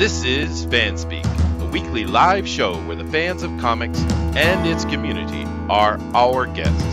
This is FanSpeak, a weekly live show where the fans of comics and its community are our guests.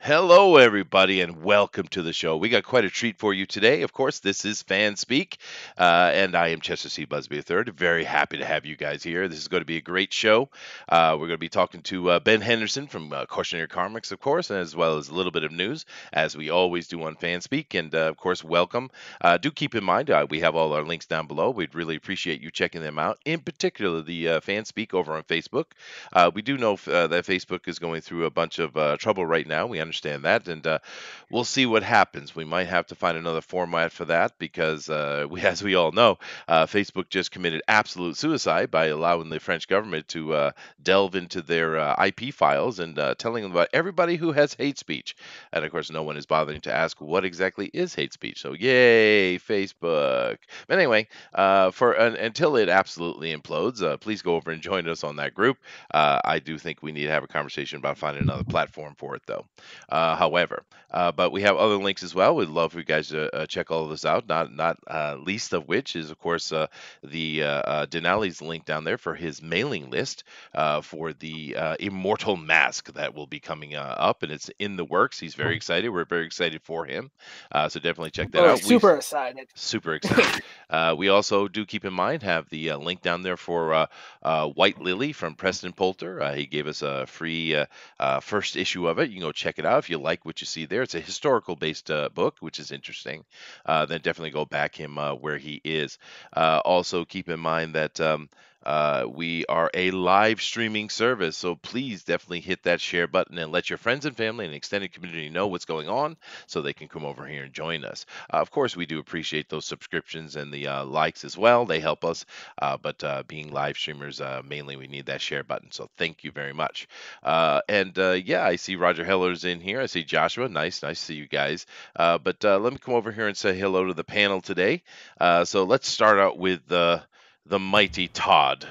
Hello, everybody, and welcome to the show. We got quite a treat for you today. Of course, this is FanSpeak, and I am Chester C. Busby III. Very happy to have you guys here. This is going to be a great show. We're going to be talking to Ben Henderson from Cautionary Comics, of course, as well as a little bit of news, as we always do on FanSpeak. And, of course, welcome. Do keep in mind, we have all our links down below. We'd really appreciate you checking them out, in particular the FanSpeak over on Facebook. We do know that Facebook is going through a bunch of trouble right now. We understand that, and we'll see what happens. We might have to find another format for that because, as we all know, Facebook just committed absolute suicide by allowing the French government to delve into their IP files and telling them about everybody who has hate speech. And, of course, no one is bothering to ask what exactly is hate speech. So, yay, Facebook. But anyway, until it absolutely implodes, please go over and join us on that group. I do think we need to have a conversation about finding another platform for it, though. However, but we have other links as well. We'd love for you guys to check all of this out. Not least of which is, of course, the Dinale's link down there for his mailing list for the Immortal Mask that will be coming up, and it's in the works. He's very excited. We're very excited for him. So definitely check that out. Super excited. Super excited. We also do keep in mind have the link down there for White Lily from Preston Poulter. He gave us a free first issue of it. You can go check it out if you like what you see there. It's a historical based book, which is interesting. Then definitely go back him where he is. Also keep in mind that we are a live streaming service, so please definitely hit that share button and let your friends and family and extended community know what's going on so they can come over here and join us. Of course, we do appreciate those subscriptions and the likes as well. They help us, but being live streamers, mainly we need that share button, so thank you very much. Yeah, I see Roger Heller's in here. I see Joshua. Nice to see you guys. But let me come over here and say hello to the panel today. So let's start out with the mighty Todd.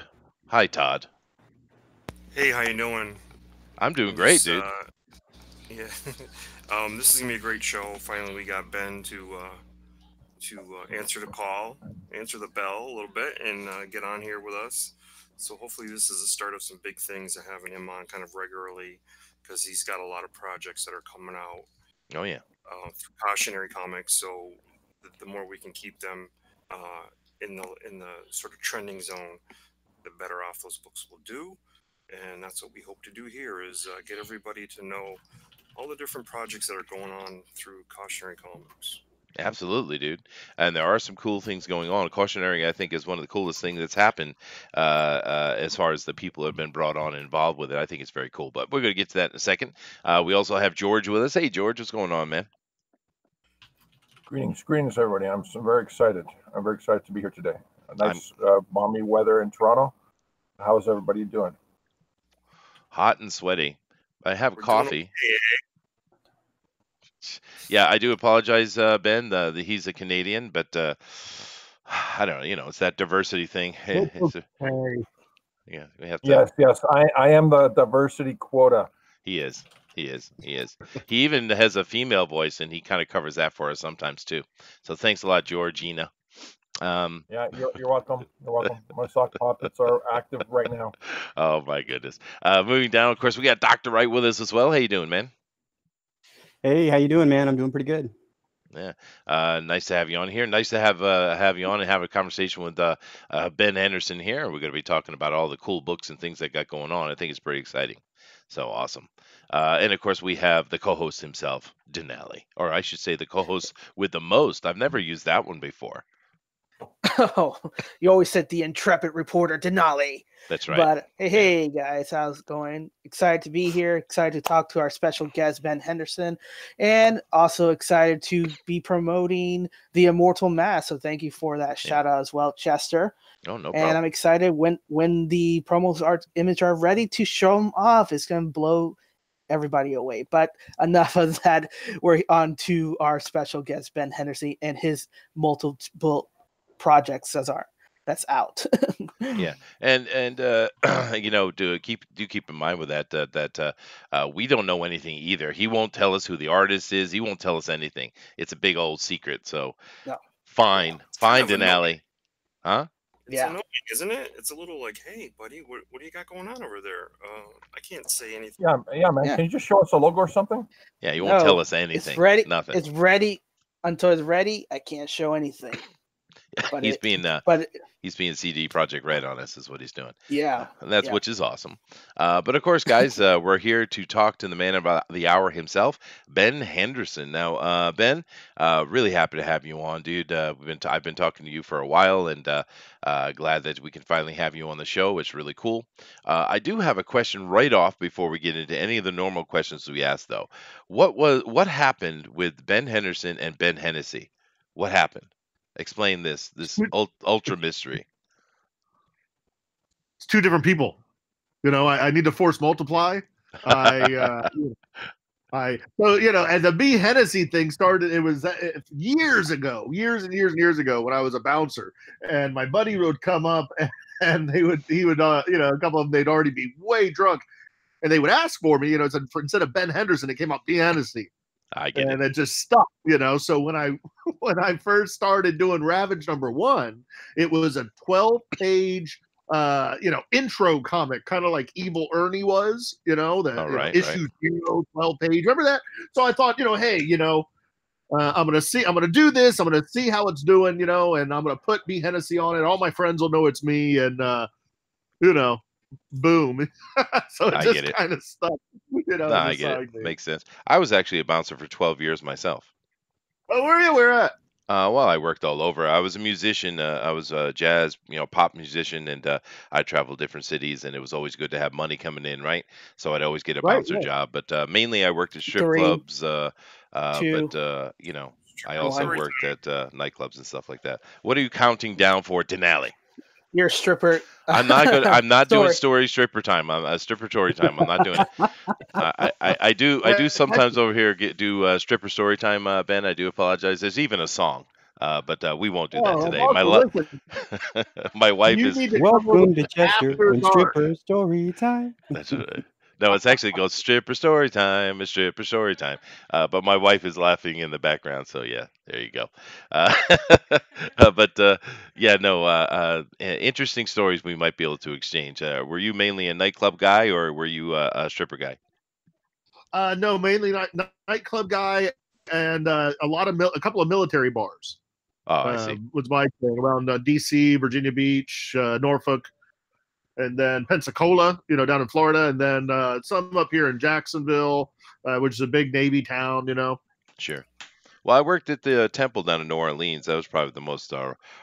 Hi, Todd. Hey, how you doing? I'm doing great, dude. Yeah, this is gonna be a great show. Finally, we got Ben to answer the call, answer the bell a little bit, and get on here with us. So hopefully, this is the start of some big things and having him on kind of regularly, because he's got a lot of projects that are coming out. Oh yeah. Through Cautionary Comics. So the more we can keep them in the sort of trending zone, the better off those books will do. And that's what we hope to do here is get everybody to know all the different projects that are going on through Cautionary Comics. Absolutely, dude. And there are some cool things going on. Cautionary, I think, is one of the coolest things that's happened as far as the people have been brought on and involved with it. I think it's very cool. But we're going to get to that in a second. We also have George with us. Hey, George, what's going on, man? Greetings, everybody. I'm very excited. I'm very excited to be here today. Nice balmy weather in Toronto. How's everybody doing? Hot and sweaty. I have coffee. Yeah, I do apologize, Ben. He's a Canadian, but I don't know. It's that diversity thing. Yeah, we have to. Yes. I am the diversity quota. He is. He even has a female voice, and he kind of covers that for us sometimes too. So thanks a lot, Georgina. Yeah, you're welcome. You're welcome. My sock puppets are active right now. Oh my goodness. Moving down, of course, we got Dr. Wright with us as well. How you doing, man? Hey, how you doing, man? I'm doing pretty good. Yeah, nice to have you on here. Nice to have you on and have a conversation with Ben Henderson here. We're going to be talking about all the cool books and things that got going on. I think it's pretty exciting. So awesome. And of course, we have the co-host himself, Dinale, or I should say the co-host with the most. I've never used that one before. Oh, you always said the intrepid reporter, Dinale. That's right. But hey, guys, how's it going? Excited to be here. Excited to talk to our special guest, Ben Henderson. And also excited to be promoting the Immortal Mask. So thank you for that shout out as well, Chester. Oh, no problem. And I'm excited when the promos image are ready to show them off. It's going to blow everybody away. But enough of that. We're on to our special guest, Ben Henderson, and his multiple projects, Cesar. that's out. Yeah, and do keep in mind with that we don't know anything either. He won't tell us who the artist is. He won't tell us anything. It's a big old secret. So No. Yeah. fine, It's kind fine, of annoying. Denali, huh? It's Yeah. annoying, isn't it? It's a little like, hey, buddy, what do you got going on over there? I can't say anything. Yeah, man. Yeah. Can you just show us a logo or something? Yeah, he won't tell No, us anything. It's ready. Nothing. It's ready. Until it's ready, I can't show anything. But he's being but he's being CD Project Red on us, is what he's doing. yeah, And that's yeah. which is awesome. But of course, guys, we're here to talk to the man about the hour himself, Ben Henderson. Now, Ben, really happy to have you on, dude. I've been talking to you for a while, and glad that we can finally have you on the show. It's really cool. I do have a question right off before we get into any of the normal questions we ask, though. What happened with Ben Henderson and Ben Hennessy? What happened? Explain this ultra mystery. It's two different people. I need to force multiply. So and the B Hennessy thing started. It was years and years ago when I was a bouncer, and my buddy would come up and he would a couple of them, they'd already be way drunk, and they would ask for me. Instead of Ben Henderson, it came out B Hennessy. I get and it. it just stuck, So when I first started doing Ravage #1, it was a 12-page, intro comic, kind of like Evil Ernie was, issue 0, 12-page. Remember that? So I thought, hey, I'm gonna do this. I'm gonna see how it's doing, and I'm gonna put B Hennessy on it. All my friends will know it's me, and boom. So it just kind of stuck. I get it. Makes sense. I was actually a bouncer for 12 years myself. Oh, where are you? Where at? Well, I worked all over. I was a musician. I was a jazz, pop musician, and I traveled different cities, and it was always good to have money coming in, right? So I'd always get a bouncer job. But mainly I worked at strip clubs. But I also worked at nightclubs and stuff like that. What are you counting down for, Dinale? You're a stripper. I'm not good. I'm not doing stripper time. I'm stripper story time. I'm not doing it. I do sometimes over here do stripper story time. Ben, I do apologize. There's even a song, but we won't do that today. My wife is welcome to Chester and stripper story time. That's right. No, it's actually called stripper story time. It's stripper story time. But my wife is laughing in the background, so yeah, there you go. Interesting stories we might be able to exchange. Were you mainly a nightclub guy, or were you a stripper guy? No, mainly nightclub guy, and a couple of military bars. Oh, I see. Was my thing around D.C., Virginia Beach, Norfolk. And then Pensacola, down in Florida, and then some up here in Jacksonville, which is a big Navy town, Sure. Well, I worked at the Temple down in New Orleans. That was probably the most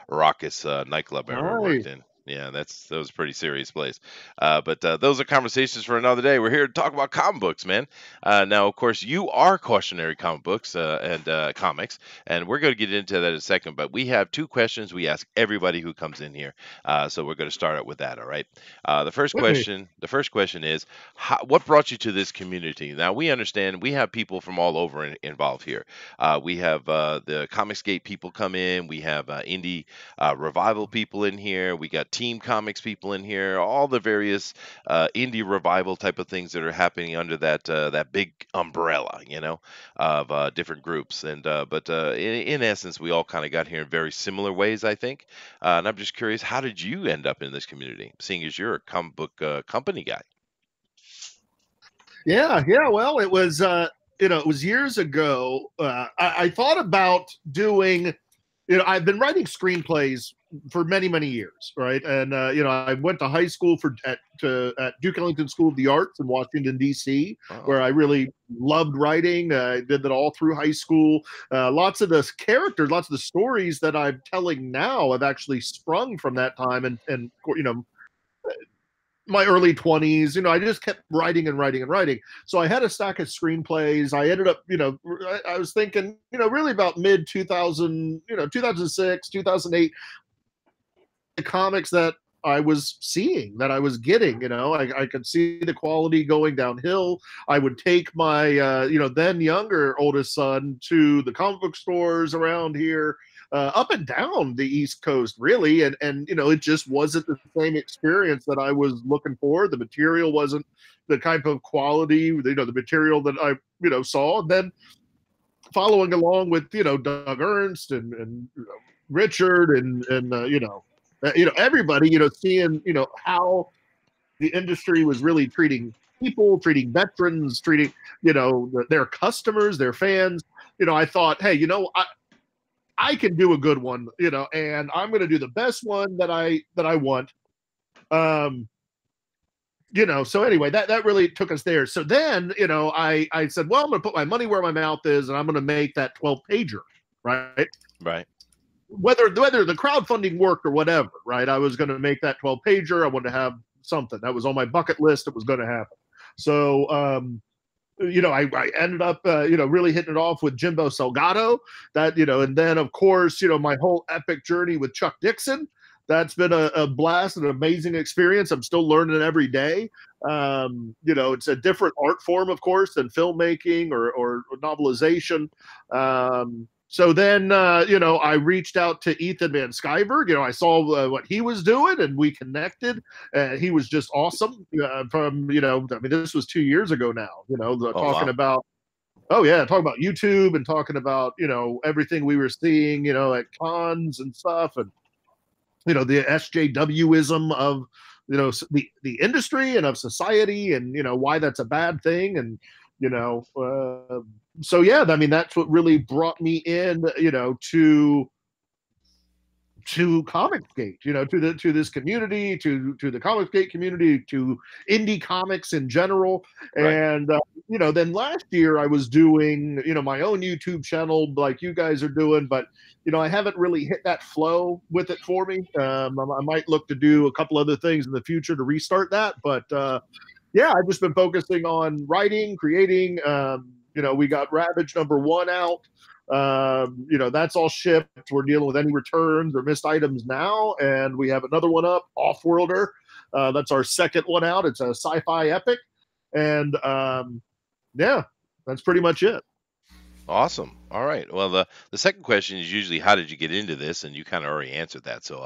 raucous nightclub I ever worked in. Yeah, that was a pretty serious place. But those are conversations for another day. We're here to talk about comic books, man. Now, of course, you are Cautionary Comic Books and Comics, and we're going to get into that in a second. But we have two questions we ask everybody who comes in here. So we're going to start out with that, all right? The first question is, what brought you to this community? Now, we understand we have people from all over involved here. We have the Comicsgate people come in. We have indie revival people in here. We got Team Comics people in here. All the various indie revival type of things that are happening under that big umbrella, of different groups. And but in essence, we all kind of got here in very similar ways, I think. And I'm just curious, how did you end up in this community, seeing as you're a comic book company guy? Yeah. Well, it was. It was years ago. I thought about doing, I've been writing screenplays for many, many years, right? And I went to high school at Duke Ellington School of the Arts in Washington D.C., where I really loved writing. I did that all through high school. Lots of the characters, lots of the stories that I'm telling now have actually sprung from that time, and my early 20s, I just kept writing and writing and writing. So I had a stack of screenplays. I ended up, I was thinking, really about mid 2000, 2006, 2008, the comics that I was seeing, that I was getting, I could see the quality going downhill. I would take my, then younger oldest son to the comic book stores around here. up and down the East Coast, really. And it just wasn't the same experience that I was looking for. The material wasn't the type of quality, the material that I, saw. And then following along with, Doug Ernst and Richard and everybody, seeing, how the industry was really treating people, treating veterans, treating, their customers, their fans. I thought, hey, I can do a good one, and I'm going to do the best one that I want. So anyway, that really took us there. So then, I said, well, I'm going to put my money where my mouth is, and I'm going to make that 12-pager, right? Right. Whether the crowdfunding worked or whatever, right? I was going to make that 12-pager. I wanted to have something that was on my bucket list. It was going to happen. So, I ended up, really hitting it off with Jimbo Salgado. That, and then of course, my whole epic journey with Chuck Dixon. That's been a blast, an amazing experience. I'm still learning every day. It's a different art form, of course, than filmmaking or novelization. So then, I reached out to Ethan Van Sciver. I saw what he was doing, and we connected. He was just awesome. This was 2 years ago now. Talking about YouTube and talking about everything we were seeing, at cons and stuff, and the SJWism of the industry and of society, and why that's a bad thing, and so yeah, that's what really brought me in, to Comicsgate, to this community, to the Comicsgate community, to indie comics in general. Right. And then last year I was doing my own YouTube channel like you guys are doing, but I haven't really hit that flow with it for me. I might look to do a couple other things in the future to restart that, but yeah, I've just been focusing on writing, creating. We got Ravage #1 out. That's all shipped. We're dealing with any returns or missed items now, and we have another one up, Offworlder. That's our second one out. It's a sci-fi epic, and yeah, that's pretty much it. Awesome. All right. Well, the second question is usually how did you get into this, and you kind of already answered that, so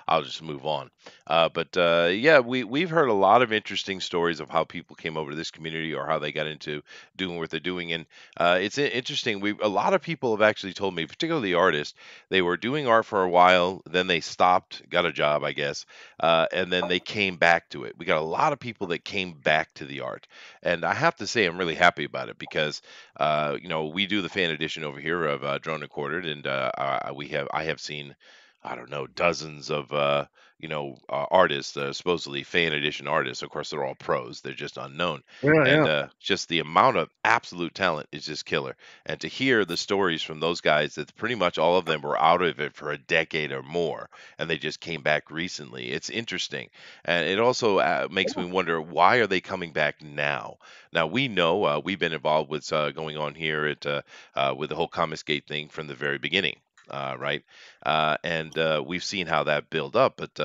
I'll just move on. Yeah, we've heard a lot of interesting stories of how people came over to this community or how they got into doing what they're doing, and it's interesting. A lot of people have actually told me, particularly artists, they were doing art for a while, then they stopped, got a job, I guess, and then they came back to it. We got a lot of people that came back to the art, and I have to say I'm really happy about it because we do the fan edition over here of Drone and Quartered, and I have seen, I don't know, dozens of artists, supposedly fan edition artists. Of course, they're all pros; they're just unknown. Yeah, and yeah. Just the amount of absolute talent is just killer. And to hear the stories from those guys, that pretty much all of them were out of it for a decade or more, and they just came back recently. It's interesting, and it also makes me wonder, why are they coming back now? Now we know we've been involved with going on here at with the whole Comicsgate thing from the very beginning. Right, and we've seen how that build up, but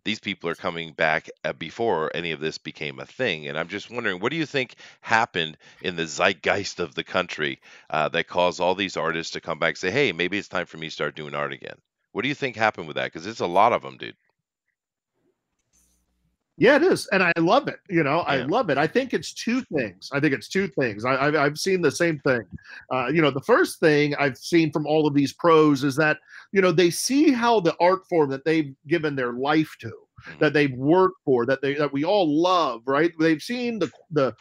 these people are coming back before any of this became a thing. And I'm just wondering, what do you think happened in the zeitgeist of the country that caused all these artists to come back and say, hey, maybe it's time for me to start doing art again? What do you think happened with that? Because it's a lot of them, dude. Yeah, it is, and I love it. I Yeah. love it. I think it's two things. I've seen the same thing. The first thing I've seen from all of these pros is that they see how the art form that they've given their life to, that they've worked for, that we all love, right? They've seen the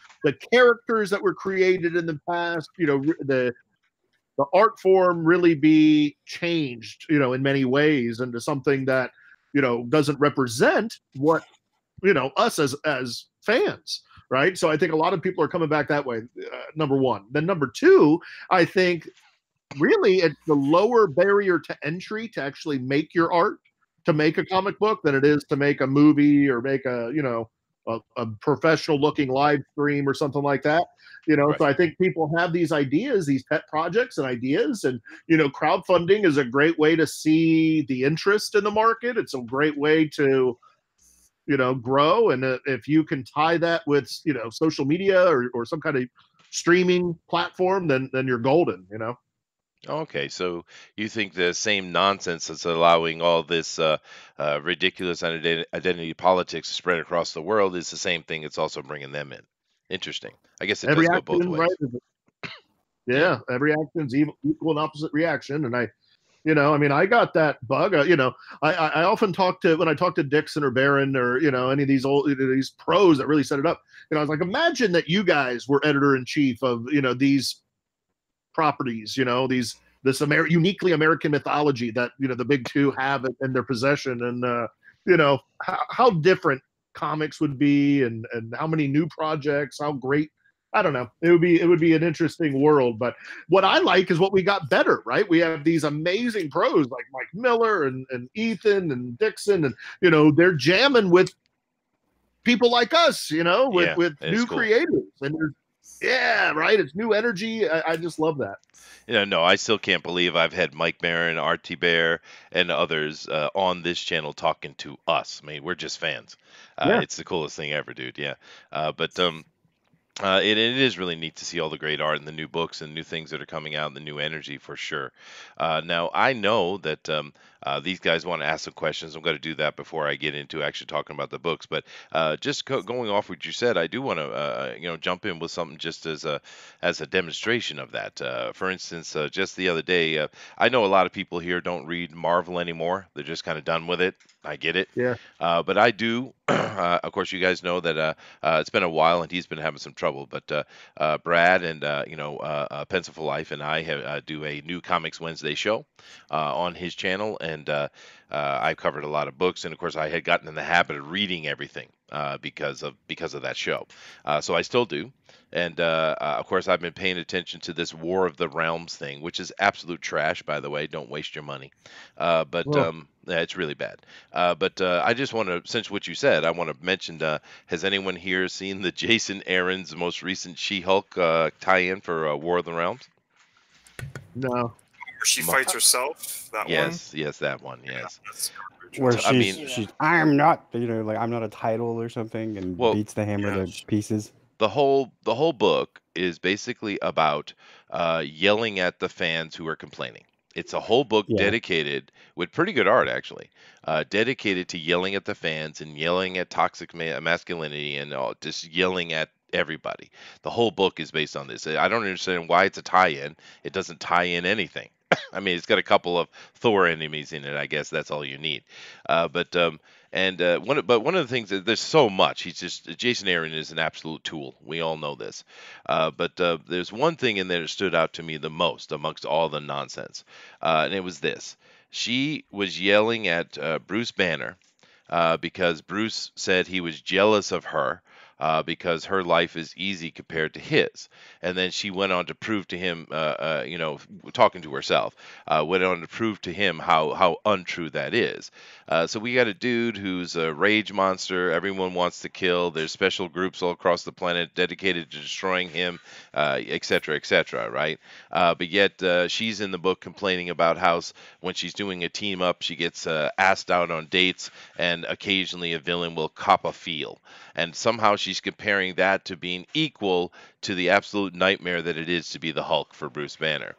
characters that were created in the past. The art form really be changed, in many ways into something that doesn't represent what us as fans, right? So I think a lot of people are coming back that way, number one. Then number two, I think really it's the lower barrier to entry to actually make your art, to make a comic book, than it is to make a movie or make a professional looking live stream or something like that. Right. So I think people have these ideas, these pet projects and ideas, and crowdfunding is a great way to see the interest in the market. It's a great way to grow, and if you can tie that with social media or some kind of streaming platform, then you're golden. Okay, so you think the same nonsense that's allowing all this ridiculous identity politics to spread across the world is the same thing that's also bringing them in. Interesting. I guess it Every does go both action, right? ways. Yeah. Yeah, every action's equal and opposite reaction, and I mean, I got that bug. I often when I talk to Dixon or Barron or any of these these pros that really set it up. I was like, imagine that you guys were editor in chief of these properties, uniquely American mythology that the big two have in their possession, and how different comics would be, and how many new projects, how great. I don't know. It would be an interesting world, but what I like is what we got better, right? We have these amazing pros like Mike Miller and Ethan and Dixon, and they're jamming with people like us, Yeah, with it is new cool. creators, and yeah, right. It's new energy. I just love that. No, I still can't believe I've had Mike Barron, RT Bear, and others on this channel talking to us. I mean, we're just fans. Yeah. It's the coolest thing ever, dude. Yeah. But it is really neat to see all the great art and the new books and new things that are coming out and the new energy for sure. Now, I know that these guys want to ask some questions. I'm going to do that before I get into actually talking about the books. But just going off what you said, I do want to jump in with something just as a demonstration of that. For instance, just the other day, I know a lot of people here don't read Marvel anymore. They're just kind of done with it. I get it. Yeah. But I do. Of course, you guys know that it's been a while and he's been having some trouble. But Brad and Pencil for Life and I do a new Comics Wednesday show on his channel, and I've covered a lot of books. And of course, I had gotten in the habit of reading everything because of that show. So I still do. And of course, I've been paying attention to this War of the Realms thing, which is absolute trash, by the way. Don't waste your money. But yeah, it's really bad. But I just want to, since what you said, I want to mention, has anyone here seen the Jason Aaron's most recent She-Hulk tie-in for War of the Realms? No. Where she fights herself, that one? Yes, that one, yes. Where I mean, I'm not, like I'm not a title or something, and beats the hammer to pieces. The whole book is basically about yelling at the fans who are complaining. It's a whole book dedicated, with pretty good art actually, dedicated to yelling at the fans and yelling at toxic masculinity and just yelling at everybody. The whole book is based on this. I don't understand why it's a tie-in. It doesn't tie in anything. I mean, it's got a couple of Thor enemies in it. I guess that's all you need. But one of the things that there's so much. Jason Aaron is an absolute tool. We all know this. But there's one thing in there that stood out to me the most amongst all the nonsense, and it was this. She was yelling at Bruce Banner because Bruce said he was jealous of her. Because her life is easy compared to his. And then she went on to prove to him, talking to herself, went on to prove to him how untrue that is. So we got a dude who's a rage monster, everyone wants to kill, there's special groups all across the planet dedicated to destroying him, et cetera, right? But yet she's in the book complaining about how when she's doing a team up, she gets asked out on dates, and occasionally a villain will cop a feel. And somehow she's comparing that to being equal to the absolute nightmare that it is to be the Hulk for Bruce Banner.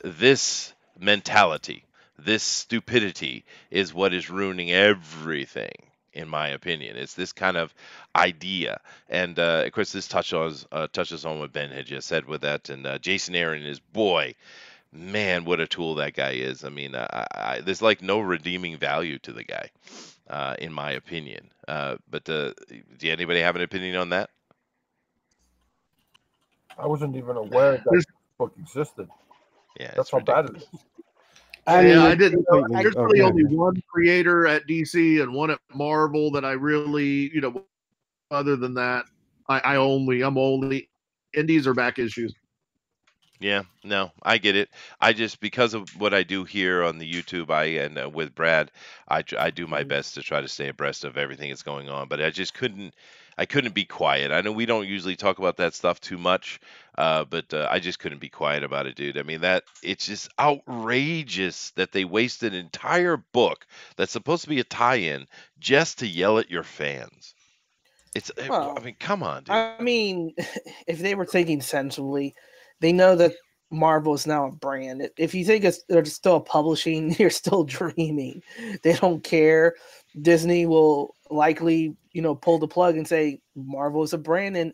This mentality, this stupidity is what is ruining everything, in my opinion. It's this kind of idea. And of course, this touches on what Ben had just said with that. And Jason Aaron is, boy, man, what a tool that guy is. I mean, there's like no redeeming value to the guy. In my opinion. But do anybody have an opinion on that? I wasn't even aware that book existed. Yeah, that's how bad it is. I didn't know. There's really only one creator at DC and one at Marvel that I really, other than that, I'm only indies or back issues. Yeah, no, I get it. I just, because of what I do here on the YouTube, with Brad, I do my best to try to stay abreast of everything that's going on. But I just couldn't be quiet. I know we don't usually talk about that stuff too much, but I just couldn't be quiet about it, dude. I mean, it's just outrageous that they wasted an entire book that's supposed to be a tie-in just to yell at your fans. I mean, come on, dude. I mean, if they were thinking sensibly, they know that Marvel is now a brand. If you think they're still publishing, you're still dreaming. They don't care. Disney will likely, pull the plug and say Marvel is a brand, and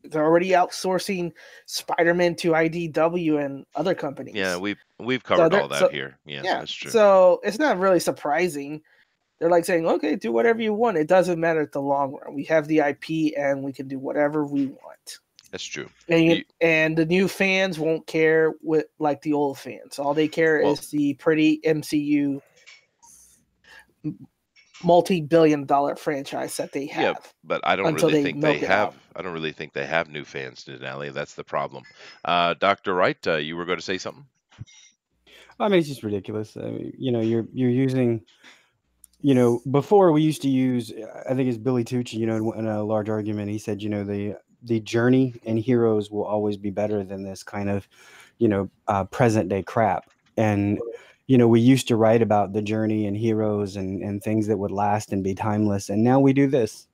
they're already outsourcing Spider-Man to IDW and other companies. Yeah, we've covered all that here. Yeah, that's true. So it's not really surprising. They're like saying, okay, do whatever you want. It doesn't matter at the long run. We have the IP and we can do whatever we want. That's true. And the new fans won't care like the old fans. All they care is the pretty MCU multi-billion-dollar franchise that they have. Yeah, but I don't really think they have. I don't really think they have new fans, Dinale. That's the problem. Dr. Wright, you were going to say something? I mean, it's just ridiculous. I mean, you're using. Before we used to use, I think it's Billy Tucci, in a large argument, he said, the journey and heroes will always be better than this kind of, present day crap. And, we used to write about the journey and heroes and things that would last and be timeless. And now we do this.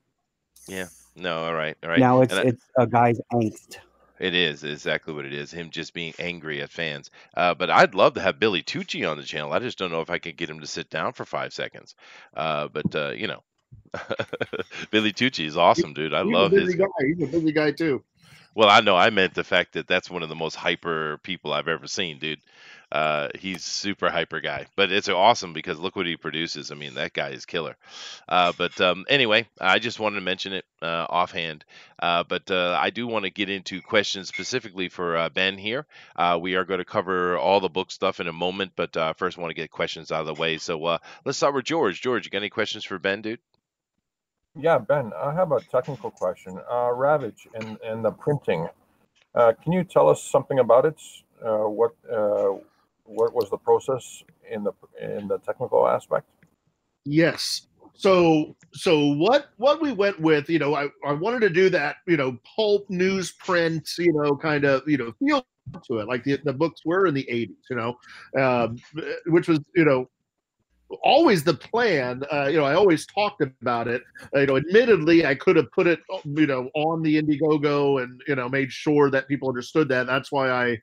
Yeah. No. All right. Now it's a guy's angst. It is exactly what it is. Him just being angry at fans. But I'd love to have Billy Tucci on the channel. I just don't know if I could get him to sit down for 5 seconds. But Billy Tucci is awesome, dude. I love his. He's a busy guy too. Well, I know. I meant the fact that that's one of the most hyper people I've ever seen, dude. He's super hyper guy, but it's awesome because look what he produces. I mean, that guy is killer. But anyway, I just wanted to mention it offhand. But I do want to get into questions specifically for Ben here. We are going to cover all the book stuff in a moment, but first I want to get questions out of the way. So let's start with George. George, you got any questions for Ben, dude? Yeah, Ben, I have a technical question. Ravage and the printing. Can you tell us something about it? What was the process in the technical aspect? Yes. So what we went with, I wanted to do that, pulp newsprint, kind of, feel to it like the books were in the 80s, which was, always the plan. I always talked about it. Admittedly, I could have put it, on the Indiegogo and, made sure that people understood that. That's why I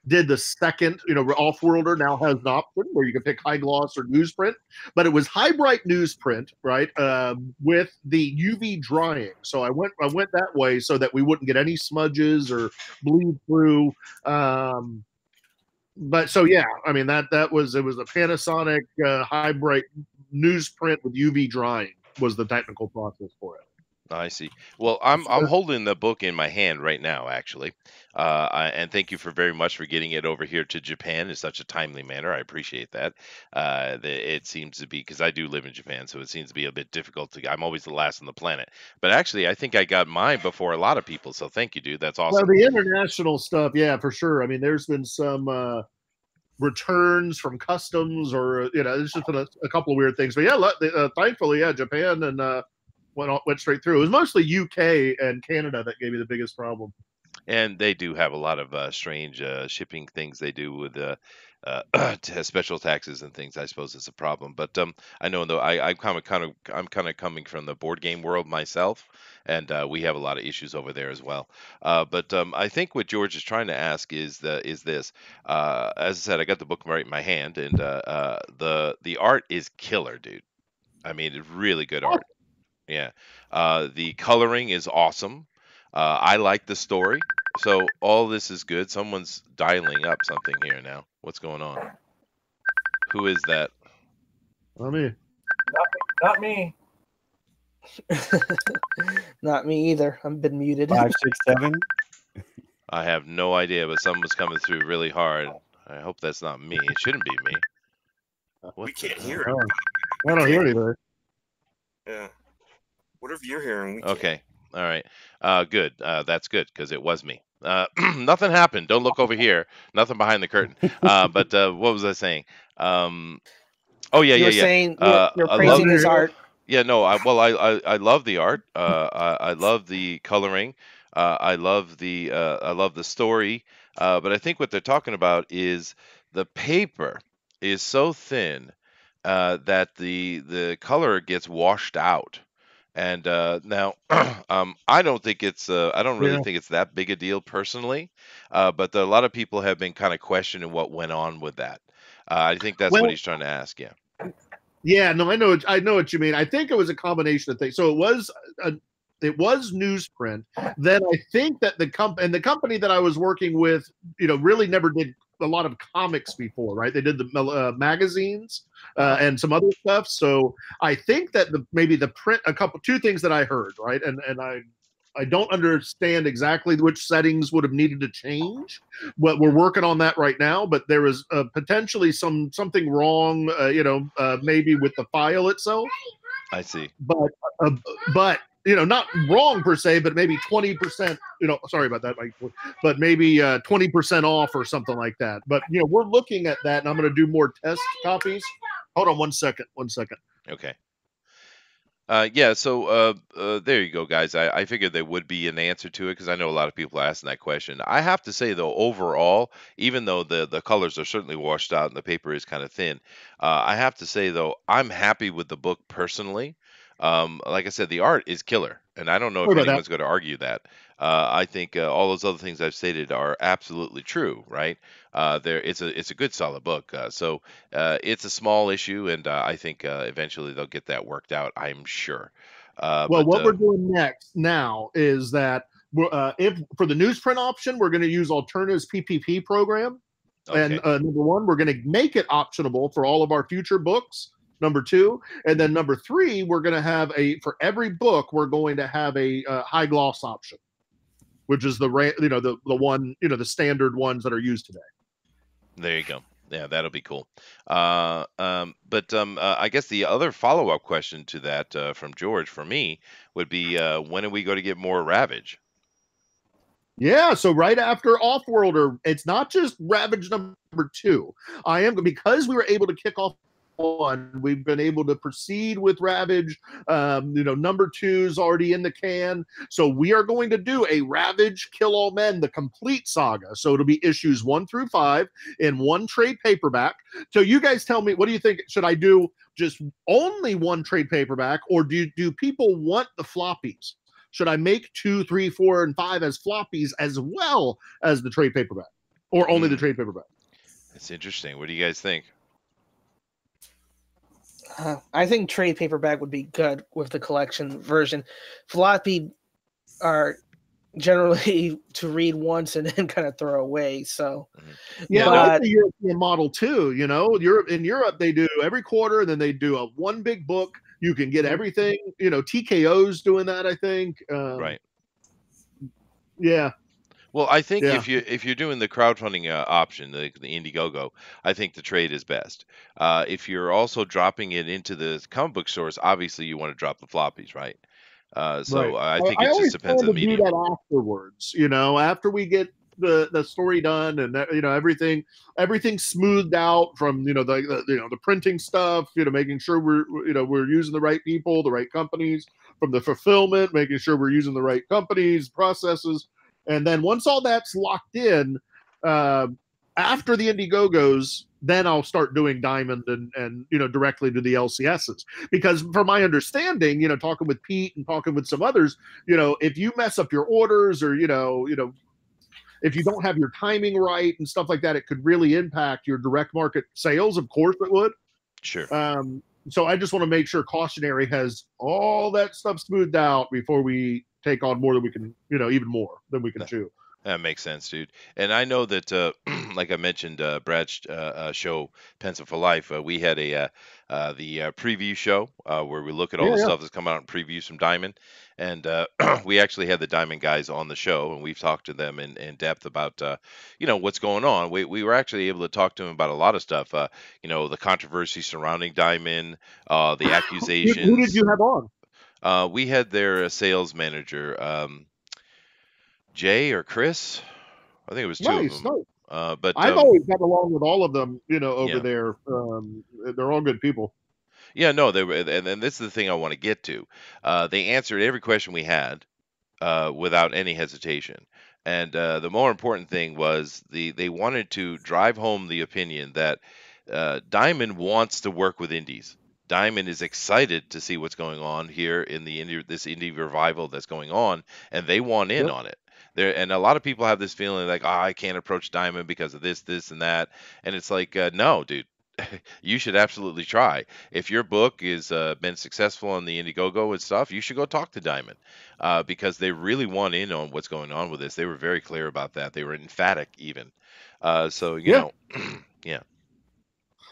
did the second, Off-Worlder now has an option where you can pick high gloss or newsprint, but it was high bright newsprint, right? With the UV drying. So I went that way so that we wouldn't get any smudges or bleed through. But so yeah, I mean it was a Panasonic high bright newsprint with UV drying was the technical process for it. I see. Well, I'm holding the book in my hand right now, actually, and thank you very much for getting it over here to Japan in such a timely manner. I appreciate that. It seems to be because I do live in Japan, so it seems to be a bit difficult to. I'm always the last on the planet, but actually, I think I got mine before a lot of people. So thank you, dude. That's awesome. Well, the international stuff, yeah, for sure. I mean, there's been some returns from customs, or there's just been a couple of weird things. But yeah, thankfully, yeah, Japan and. Went straight through. It was mostly UK and Canada that gave me the biggest problem. And they do have a lot of strange shipping things they do with special taxes and things. I suppose it's a problem. But I know though I'm kind of coming from the board game world myself, and we have a lot of issues over there as well. But I think what George is trying to ask is this. As I said, I got the book right in my hand, and the art is killer, dude. I mean, it's really good art. Yeah. The coloring is awesome. I like the story. So all this is good. Someone's dialing up something here now. What's going on? Who is that? Not me. Not me. Not me either. I've been muted. 5, 6, 7. I have no idea, but someone's coming through really hard. I hope that's not me. It shouldn't be me. We can't hear it. I don't hear either. Yeah. Whatever you're hearing, we can't. Okay. All right. Good. That's good because it was me. Nothing happened. Don't look over here. Nothing behind the curtain. But what was I saying? Oh yeah, You're saying you're praising his art. Yeah, no. I love the art. I love the coloring. I love the story. But I think what they're talking about is the paper is so thin that the color gets washed out. And now, I don't think I don't really Yeah. think it's that big a deal personally, but a lot of people have been kind of questioning what went on with that. I think that's what Well, he's trying to ask. Yeah. yeah, no, I know what you mean. I think it was a combination of things. So a, it was newsprint. Then I think that the company that I was working with, really never did a lot of comics before, right? They did the magazines and some other stuff. So I think that maybe the print, two things that I heard, right? And I don't understand exactly which settings would have needed to change. But we're working on that right now. But there was potentially something wrong, maybe with the file itself. I see. But uh, but not wrong per se, but maybe 20%. Sorry about that, Mike. But maybe 20% off or something like that. But we're looking at that, and I'm going to do more test copies. Hold on one second. Okay. Yeah, so there you go, guys. I figured there would be an answer to it because I know a lot of people are asking that question. I have to say, though, overall, even though the colors are certainly washed out and the paper is kind of thin, I have to say, though, I'm happy with the book personally. Like I said, the art is killer, and I don't know Sorry if about that. anyone's going to argue that. I think all those other things I've stated are absolutely true, right? It's a good solid book. So it's a small issue, and I think eventually they'll get that worked out. I'm sure. Well, But what we're doing next now is that if for the newsprint option, we're going to use Alternative's PPP program. And okay, number one, we're going to make it optionable for all of our future books. Number two, and then number three, we're going to have for every book, we're going to have a high gloss option, which is the one, the standard ones that are used today. there you go. Yeah, that'll be cool. But I guess the other follow-up question to that from George for me would be when are we going to get more Ravage? Yeah, so right after Offworlder, it's not just Ravage number 2. Because we were able to kick off one, we've been able to proceed with Ravage. Number 2's already in the can. So we are going to do a Ravage Kill All Men, the complete saga. So it'll be issues 1 through 5 in one trade paperback. So you guys tell me, what do you think? Should I do just only one trade paperback, or do people want the floppies? Should I make 2, 3, 4, and 5 as floppies as well as the trade paperback, or only the trade paperback? It's interesting. What do you guys think? I think trade paperback would be good with the collection version. Floppy are generally to read once and then kind of throw away. So, yeah, I like the European model too. In Europe they do every quarter, and then they do a one big book. You can get everything. TKO's doing that, I think. Right. Yeah. Well, I think if you're doing the crowdfunding option, the Indiegogo, I think the trade is best. If you're also dropping it into the comic book stores, obviously you want to drop the floppies, right? So right. I think it just depends on the medium. Do that afterwards. After we get the story done and everything smoothed out from the printing stuff, making sure we're using the right people, the right companies, from the fulfillment, making sure we're using the right companies, processes. And then once all that's locked in, after the Indiegogos, then I'll start doing Diamond and directly to the LCSs. Because from my understanding, talking with Pete and talking with some others, if you mess up your orders, or if you don't have your timing right and stuff like that, it could really impact your direct market sales. Of course it would. Sure. So I just want to make sure Cautionary has all that stuff smoothed out before we take on more than we can, even more than we can chew. That makes sense, dude. And I know that, like I mentioned, Brad's show, Pencil for Life, we had the preview show where we look at all the stuff that's coming out in previews from Diamond. And we actually had the Diamond guys on the show, and we've talked to them in depth about, what's going on. We were actually able to talk to them about a lot of stuff, the controversy surrounding Diamond, the accusations. Who did you have on? We had their sales manager, Jay or Chris. I think it was two of them. Nice. But I've always got along with all of them, over there. They're all good people. Yeah, no, they were, and this is the thing I want to get to. They answered every question we had without any hesitation. And the more important thing was they wanted to drive home the opinion that Diamond wants to work with indies. Diamond is excited to see what's going on here in this indie revival that's going on, and they want in Yep. on it. And a lot of people have this feeling like, oh, I can't approach Diamond because of this, and that. And it's like, no, dude, you should absolutely try. If your book is been successful on the Indiegogo and stuff, you should go talk to Diamond, because they really want in on what's going on with this. They were very clear about that. They were emphatic even. So you Yeah. know, yeah.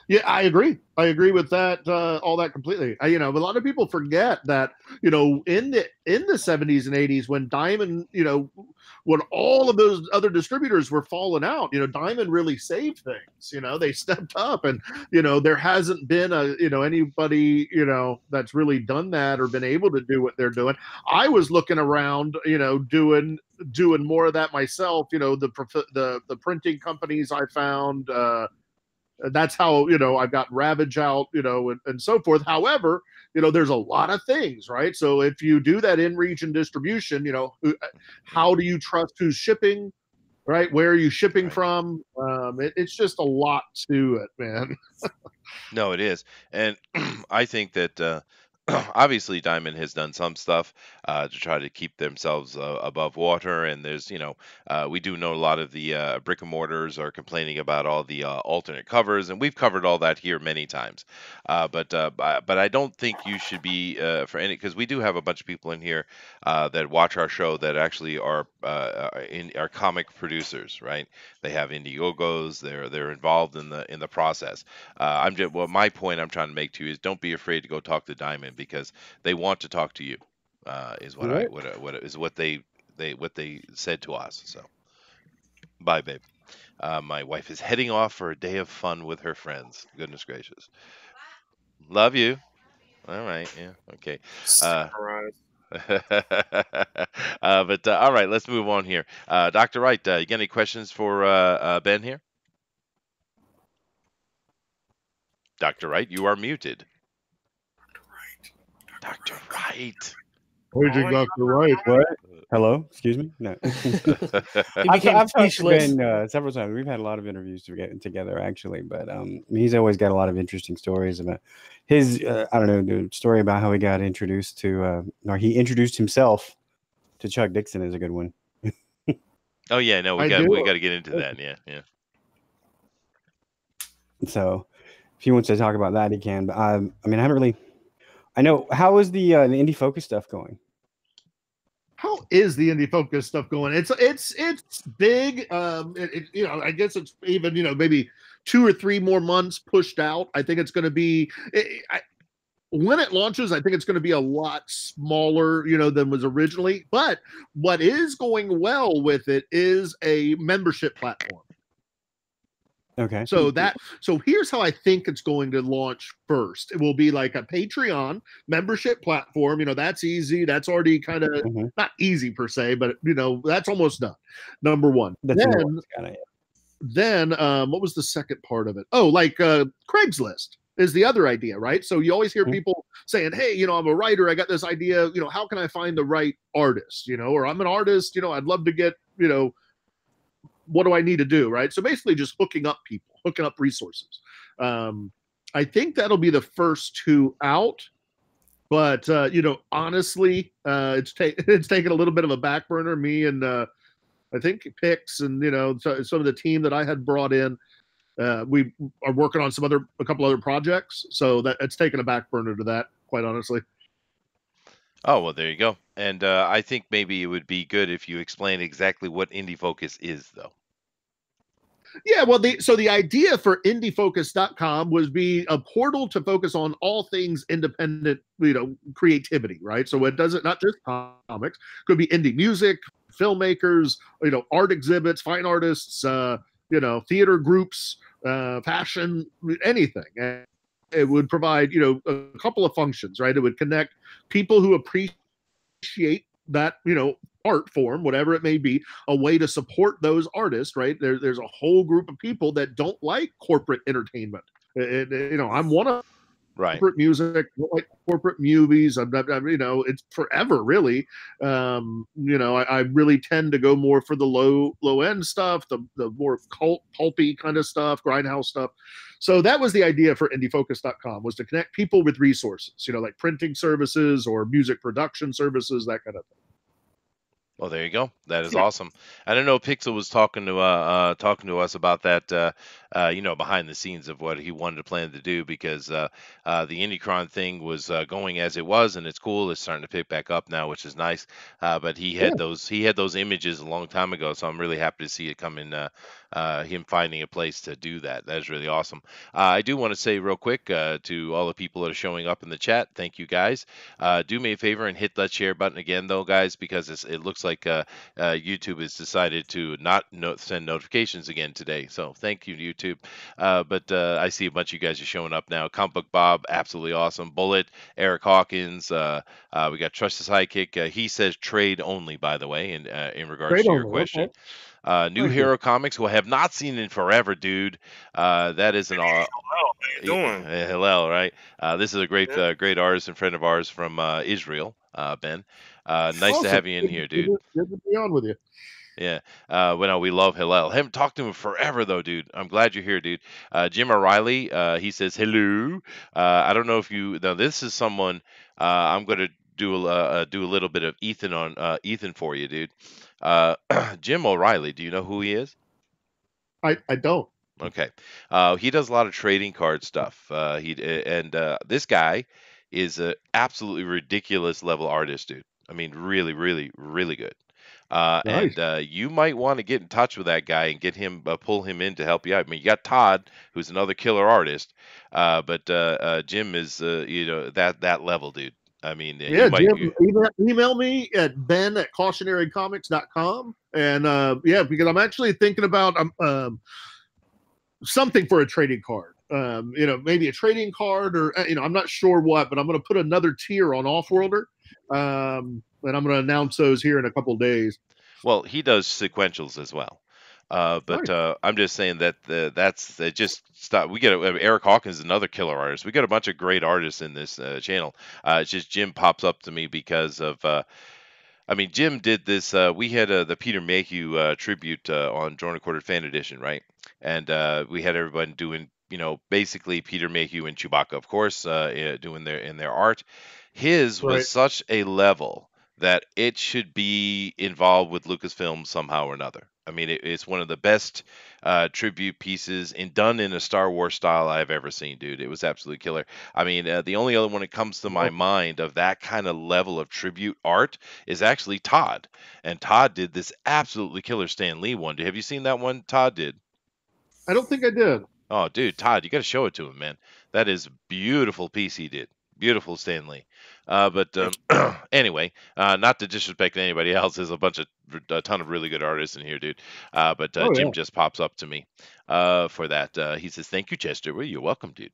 Yeah, I agree. I agree with that, all that completely. A lot of people forget that, in the 70s and 80s, when Diamond, when all of those other distributors were falling out, Diamond really saved things. They stepped up, and there hasn't been anybody that's really done that or been able to do what they're doing. I was looking around, doing more of that myself. The printing companies I found. That's how I've got Ravage out, and so forth. However, there's a lot of things, right? So if you do that in region distribution, how do you trust who's shipping, right? Where are you shipping Right. from? It's just a lot to it, man. No, it is, and I think that obviously Diamond has done some stuff to try to keep themselves above water, and there's we do know a lot of the brick and mortars are complaining about all the alternate covers, and we've covered all that here many times. But I don't think you should be for any, because we do have a bunch of people in here that watch our show that actually are comic producers, right? They have Indiegogos, they're involved in the process. My point I'm trying to make to you is, don't be afraid to go talk to Diamond, because they want to talk to you. Is what Right. what they said to us. So, bye, babe. My wife is heading off for a day of fun with her friends. Goodness gracious. Love you. All right. Yeah. Okay. Surprise. But all right, let's move on here. Dr. Wright, you got any questions for Ben here? Dr. Wright, you are muted. Dr. Wright. Paging Dr. Wright. What? Hello? Excuse me? No. He became I've talked to speechless. Ben several times. We've had a lot of interviews together, actually, but he's always got a lot of interesting stories about his, I don't know, the story about how he got introduced to, or he introduced himself to Chuck Dixon is a good one. Oh yeah, no, we got to get into that. Yeah. So if he wants to talk about that, he can. But I mean, I haven't really. I know, how is the Indie Focus stuff going? How is the Indie Focus stuff going? It's big. I guess it's even maybe 2 or 3 more months pushed out. I think it's going to be. When it launches, I think it's going to be a lot smaller, than was originally. But what is going well with it is a membership platform. Okay. So here's how I think it's going to launch first. It will be like a Patreon membership platform. That's easy. That's already kind of not easy per se, but that's almost done. Number one. Then what was the second part of it? Oh, like Craigslist is the other idea, right? So you always hear people saying, hey, I'm a writer. I got this idea, how can I find the right artist, or I'm an artist, I'd love to get, what do I need to do, right? So basically just hooking up people, hooking up resources. I think that'll be the first 2 out. But, honestly, it's taken a little bit of a back burner. Me and I think Pix and, some of the team that I had brought in, we are working on a couple other projects. So that it's taken a back burner to that, quite honestly. Oh, well, there you go. And I think maybe it would be good if you explain exactly what Indie Focus is, though. Yeah, well, the idea for indiefocus.com was be a portal to focus on all things independent, creativity, right? So it doesn't, not just comics, could be indie music, filmmakers, art exhibits, fine artists, theater groups, fashion, anything. And it would provide, a couple of functions, right? It would connect people who appreciate that, art form, whatever it may be, a way to support those artists, right? There's a whole group of people that don't like corporate entertainment. I'm one of Right. corporate music, I don't like corporate movies. You know, it's forever really. You know, I really tend to go more for the low end stuff, the more pulpy kind of stuff, grindhouse stuff. So that was the idea for IndieFocus.com, was to connect people with resources, you know, like printing services or music production services, that kind of thing. Well, there you go. That is awesome. I don't know. Pixel was talking to us about that. You know, behind the scenes of what he wanted to plan to do, because the Indicron thing was going as it was, and it's cool. It's starting to pick back up now, which is nice. But he had those images a long time ago, so I'm really happy to see it come in. Him finding a place to do that. That is really awesome. I do want to say real quick to all the people that are showing up in the chat, thank you guys. Do me a favor and hit that share button again, though, guys, because it looks like YouTube has decided to not send notifications again today. So thank you, YouTube. But I see a bunch of you guys are showing up now. Comic Book Bob, absolutely awesome. Bullet, Eric Hawkins. We got Trust the Sidekick. He says trade only, by the way, in regards Trade to your only, question. okay. New Thank Hero Comics, who I have not seen in forever, dude. That is an How you doing? Hillel, right? This is a great Yeah. great artist and friend of ours from Israel, Ben. Nice to Awesome. have you in here, dude. Good to be on with you. Yeah. Well, we love Hillel. Haven't talked to him forever though, dude. I'm glad you're here, dude. Jim O'Reilly, he says hello. I don't know if you now. This is someone I'm going to do a little bit of Ethan on Ethan for you, dude. Jim O'Reilly. Do you know who he is? I don't. Okay. He does a lot of trading card stuff. This guy is a absolutely ridiculous level artist, dude. I mean, really, really, really good. Nice. And you might want to get in touch with that guy and get him, pull him in to help you out. I mean, you got Todd, who's another killer artist, but Jim is, you know, that level, dude. I mean, Yeah, Jim, email me at ben@cautionarycomics.com. And yeah, because I'm actually thinking about something for a trading card. You know, maybe a trading card, or you know, I'm not sure what, but I'm going to put another tier on Offworlder, and I'm going to announce those here in a couple of days. Well, he does sequentials as well. But Nice. I'm just saying that that's it. Just stop. We get Eric Hawkins is another killer artist. We got a bunch of great artists in this channel. It's just Jim pops up to me because of. I mean, Jim did this. We had the Peter Mayhew tribute on Drawn and Quartered Fan Edition, right? And we had everybody doing, you know, basically Peter Mayhew and Chewbacca, of course, doing their art. His was such a level that it should be involved with Lucasfilm somehow or another. I mean, it's one of the best tribute pieces done in a Star Wars style I've ever seen, dude. It was absolutely killer. I mean, the only other one that comes to my mind of that kind of level of tribute art is actually Todd. And Todd did this absolutely killer Stan Lee one. Have you seen that one Todd did? I don't think I did. Oh, dude, Todd, you got to show it to him, man. That is a beautiful piece he did. Beautiful Stan Lee. But anyway, not to disrespect anybody else, there's a ton of really good artists in here, dude. But Jim just pops up to me for that. He says, "Thank you, Chester." Well, you're welcome, dude.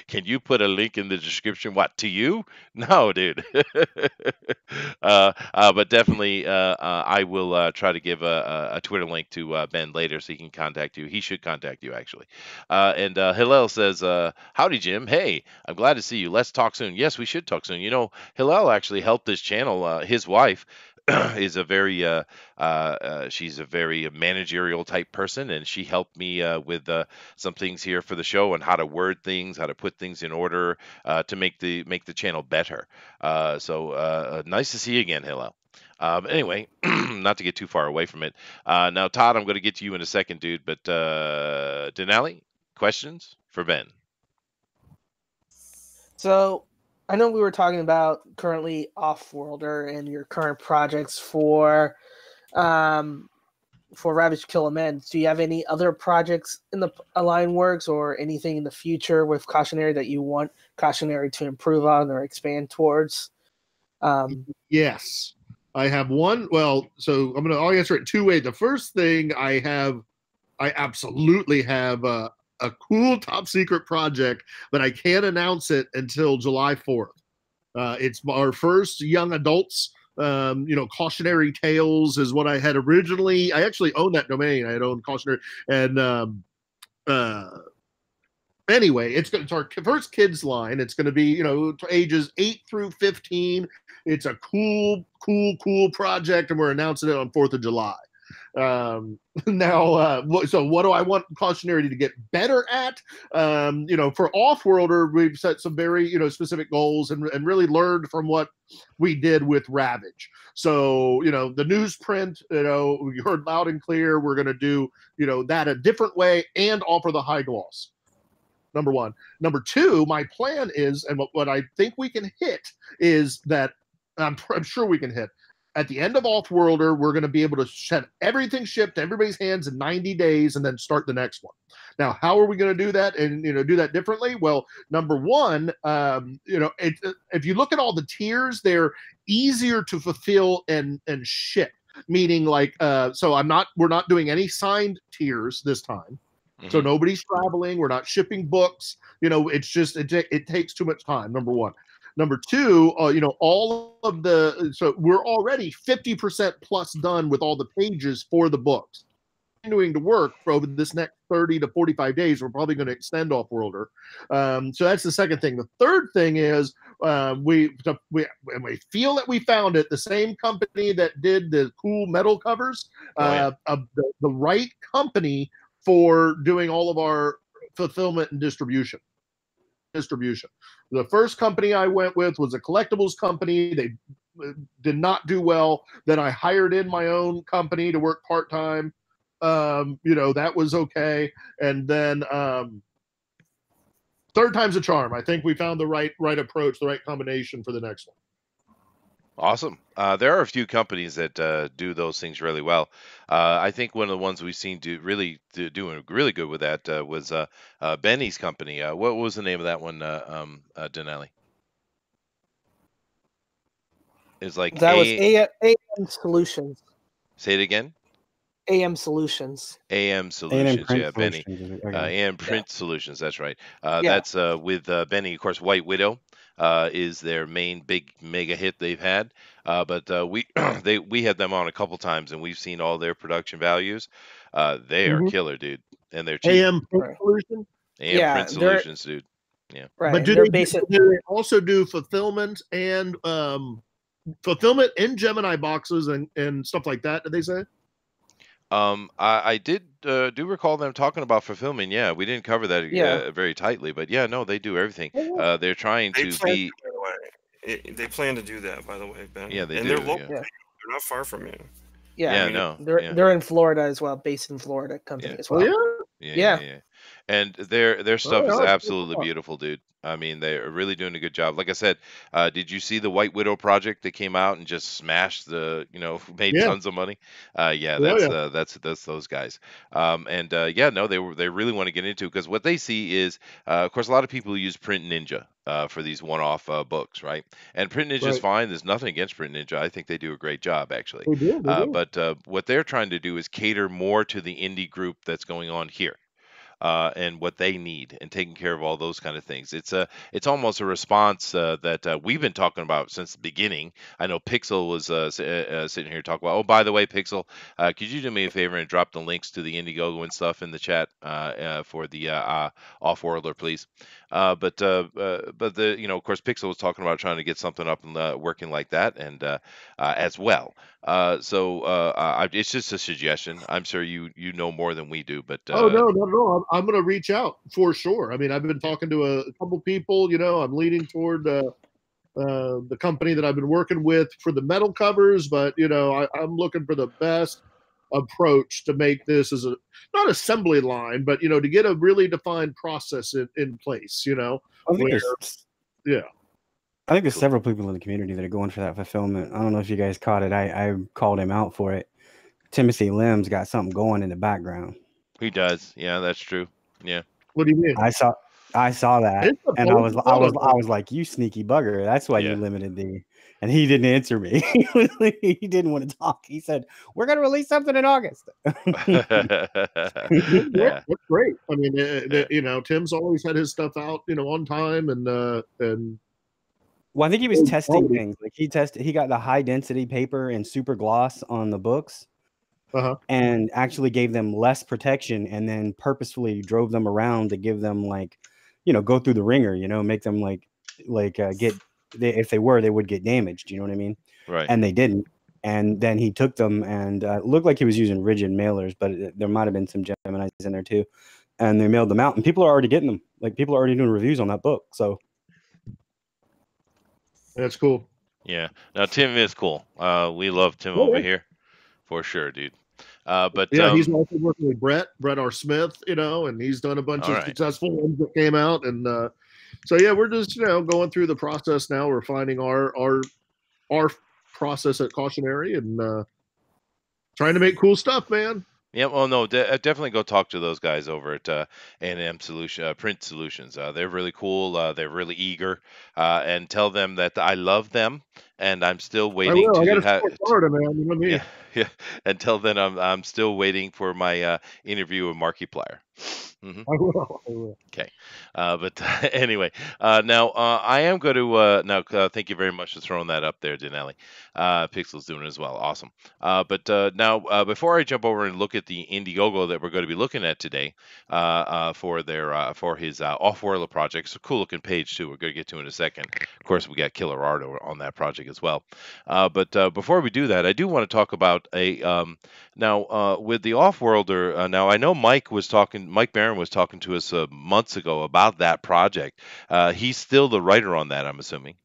Can you put a link in the description? What, to you? No, dude. But definitely, I will try to give a Twitter link to Ben later so he can contact you. He should contact you, actually. And Hillel says, "Howdy, Jim. Hey, I'm glad to see you. Let's talk soon." Yes, we should talk soon. You know, Hillel actually helped this channel. His wife is a very she's a very managerial type person, and she helped me with some things here for the show and how to word things, how to put things in order to make the channel better. So nice to see you again, Hillel. Anyway, not to get too far away from it. Now, Todd, I'm going to get to you in a second, dude. But Dinale, questions for Ben? So I know we were talking about currently Offworlder and your current projects for Ravage Kill Amends. Do you have any other projects in the line works or anything in the future with Cautionary that you want Cautionary to improve on or expand towards? Yes, I have one. Well, so I'll answer it two ways. The first thing I absolutely have a cool top secret project, but I can't announce it until July 4th. It's our first young adults. Cautionary Tales is what I had originally. I actually own that domain. I had owned Cautionary, and anyway, it's our first kids line. It's going to be, ages 8 through 15. It's a cool project, and we're announcing it on 4th of July. Now, so what do I want Cautionary to get better at? For Offworlder, we've set some very, specific goals and really learned from what we did with Ravage. So, the newsprint, we heard loud and clear. We're going to do, that a different way and offer the high gloss. Number one. Number two, my plan is, and what I think we can hit is that I'm sure we can hit. At the end of Offworlder, we're going to be able to set everything shipped to everybody's hands in 90 days and then start the next one. Now, how are we going to do that and, do that differently? Well, number one, if you look at all the tiers, they're easier to fulfill and ship, meaning like, we're not doing any signed tiers this time. Mm-hmm. So nobody's traveling. We're not shipping books. It's just, it takes too much time. Number one. Number two, so we're already 50% plus done with all the pages for the books. Continuing to work for over this next 30 to 45 days. We're probably going to extend Offworlder. So that's the second thing. The third thing is we feel that we found it. The same company that did the cool metal covers, the right company for doing all of our fulfillment and distribution. The first company I went with was a collectibles company. They did not do well. Then I hired in my own company to work part-time. That was okay. And then third time's a charm. I think we found the right approach, the right combination for the next one. Awesome. There are a few companies that do those things really well. I think one of the ones we've seen doing really good with that was Benny's company. What was the name of that one, Dinale? It's like that was AM Solutions. Say it again. AM Solutions. AM Solutions, AM yeah, Benny. AM Print Solutions, that's right. That's with Benny, of course. White Widow is their main big mega hit they've had. But we had them on a couple times, and we've seen all their production values. They are killer, dude, and they're cheap. AM Print Solutions. AM Print Solutions, dude. Yeah. Right. But do they also do fulfillment and fulfillment in Gemini boxes and stuff like that? Did they say? I did do recall them talking about fulfillment. Yeah, we didn't cover that very tightly, but yeah, no, they do everything. They're trying to be. They plan to do that, by the way, Ben. Yeah, they and do. They're local. Yeah. They're not far from you. Yeah, no, they're in Florida as well, based in Florida company as well. Yeah. And their stuff is absolutely beautiful, dude. I mean, they're really doing a good job. Like I said, did you see the White Widow project that came out and just smashed made tons of money? That's those guys. They really want to get into it because what they see is, of course, a lot of people use Print Ninja for these one-off books, right? And Print Ninja is fine. There's nothing against Print Ninja. I think they do a great job, actually. They do. But what they're trying to do is cater more to the indie group that's going on here. And what they need, and taking care of all those kind of things. It's almost a response that we've been talking about since the beginning. I know Pixel was sitting here talking about. Oh, by the way, Pixel, could you do me a favor and drop the links to the Indiegogo and stuff in the chat for the Offworlder, please? But of course, Pixel was talking about trying to get something up and working like that, and as well. It's just a suggestion. I'm sure you know more than we do, but no. I'm going to reach out for sure. I mean, I've been talking to a couple people. I'm leaning toward the company that I've been working with for the metal covers, but I'm looking for the best approach to make this as a not assembly line, but to get a really defined process in place. I think there's several people in the community that are going for that fulfillment. I don't know if you guys caught it. I called him out for it. Timothy Lim's got something going in the background. He does. Yeah, that's true. Yeah. What do you mean? I saw that, and I was like, "You sneaky bugger! That's why you limited the." And he didn't answer me. He didn't want to talk. He said, "We're going to release something in August." That's great. I mean, Tim's always had his stuff out, on time, and well, I think he was testing things. Like he got the high density paper and super gloss on the books. And actually gave them less protection, and then purposefully drove them around to give them like go through the ringer, make them if they would get damaged, you know what I mean? Right. And they didn't. And then he took them and looked like he was using rigid mailers, but there might have been some Geminis in there too. And they mailed them out, and people are already getting them. Like, people are already doing reviews on that book. So that's cool. Yeah. Now Tim is cool. We love Tim over here, for sure, dude. But yeah, he's also working with Brett R. Smith, and he's done a bunch of successful ones that came out, and so yeah, we're just going through the process now. We're finding our process at Cautionary and trying to make cool stuff, man. Yeah, well, no, definitely go talk to those guys over at A&M Print Solutions. They're really cool. They're really eager, and tell them that I love them, and I'm still waiting I to have. Florida, man. You know me. Yeah, yeah, and tell them I'm still waiting for my interview with Markiplier. Mm-hmm. I will. Okay, but anyway, now I am going to thank you very much for throwing that up there, Dinale. Pixel's doing it as well, awesome. But now before I jump over and look at the Indiegogo that we're going to be looking at today, for his Off-World project, it's a cool looking page too. We're going to get to in a second. Of course, we got killer art on that project as well. But before we do that, I do want to talk about now with the Off-Worlder. Now I know Mike Barron was talking to us months ago about that project. He's still the writer on that, I'm assuming.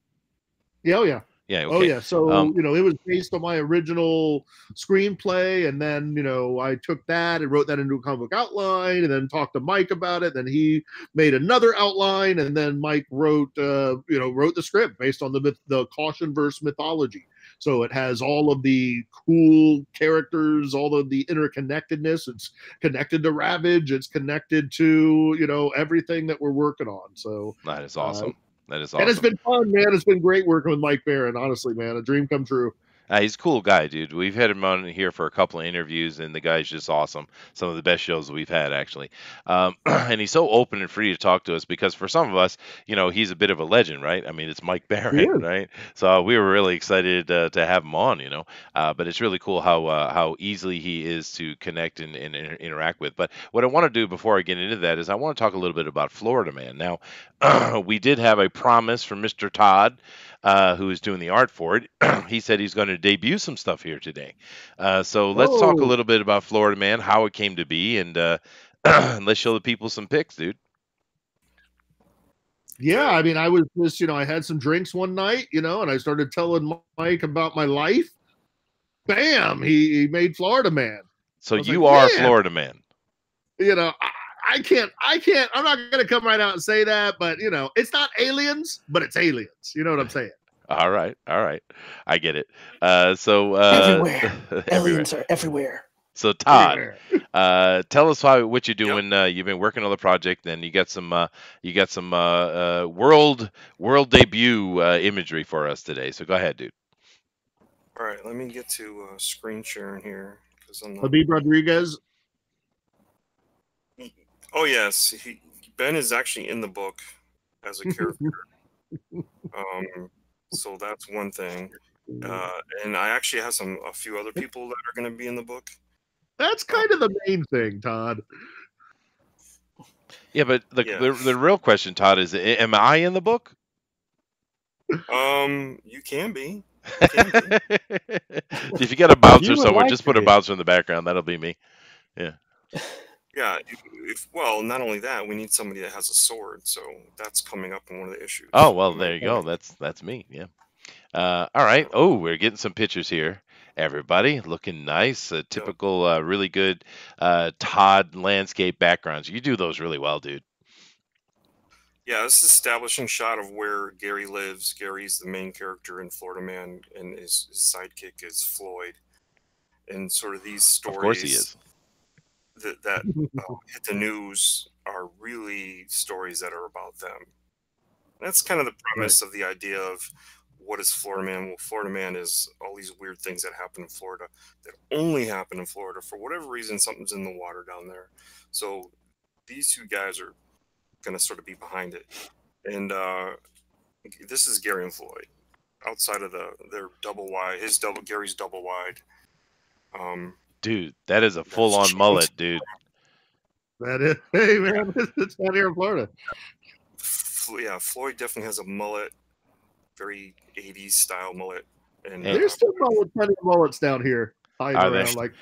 Yeah, oh yeah. Yeah. Okay. Oh yeah. So it was based on my original screenplay, and then I took that and wrote that into a comic book outline, and then talked to Mike about it. Then he made another outline, and then Mike wrote the script based on the Cautionverse mythology. So it has all of the cool characters, all of the interconnectedness. It's connected to Ravage. It's connected to everything that we're working on. So that is awesome. That is awesome. And it's been fun, man. It's been great working with Mike Barron. Honestly, man, a dream come true. He's a cool guy, dude. We've had him on here for a couple of interviews, and the guy's just awesome. Some of the best shows that we've had, actually. And he's so open and free to talk to us because for some of us, he's a bit of a legend, right? I mean, it's Mike Barron, right? So we were really excited to have him on, But it's really cool how easily he is to connect and interact with. But what I want to do before I get into that is I want to talk a little bit about Florida Man. Now, we did have a promise from Mr. Todd, who is doing the art for it. He said he's going to debut some stuff here today. So let's talk a little bit about Florida Man, how it came to be, and let's show the people some pics, dude. Yeah, I mean, I was just, I had some drinks one night, and I started telling Mike about my life. Bam, he made Florida Man. So you are Florida Man. I can't, I'm not going to come right out and say that, but, it's not aliens, but it's aliens. You know what I'm saying? All right. I get it. Everywhere. Aliens are everywhere. So Todd, tell us what you're doing. Yep. You've been working on the project, and you got some world debut imagery for us today. So go ahead, dude. All right, let me get to screen sharing here because I'm not. Habib Rodriguez. Oh yes, Ben is actually in the book as a character. So that's one thing. And I actually have a few other people that are going to be in the book. That's kind of the main thing, Todd. Yeah, but the real question, Todd, is: am I in the book? You can be. If you got a bouncer somewhere, just put a bouncer in the background. That'll be me. Yeah. Yeah. Well, not only that, we need somebody that has a sword. So that's coming up in one of the issues. Oh well, there you go. That's me. Yeah. All right. Oh, we're getting some pictures here. Everybody looking nice. Typical, really good Todd landscape backgrounds. You do those really well, dude. Yeah, this is establishing shot of where Gary lives. Gary's the main character in Florida Man, and his sidekick is Floyd. And sort of these stories, of course he is, that hit the news are really stories that are about them. That's kind of the premise of the idea of what is Florida Man. Well, Florida Man is all these weird things that happen in Florida that only happen in Florida. For whatever reason, something's in the water down there. So these two guys are going to sort of be behind it. And this is Gary and Floyd outside of their double wide, Gary's double wide. Dude, that is a full-on mullet, dude. That is, hey man, it's down here in Florida. Floyd definitely has a mullet, very 80s style mullet. And There's still plenty of mullets down here hiding Are there? around like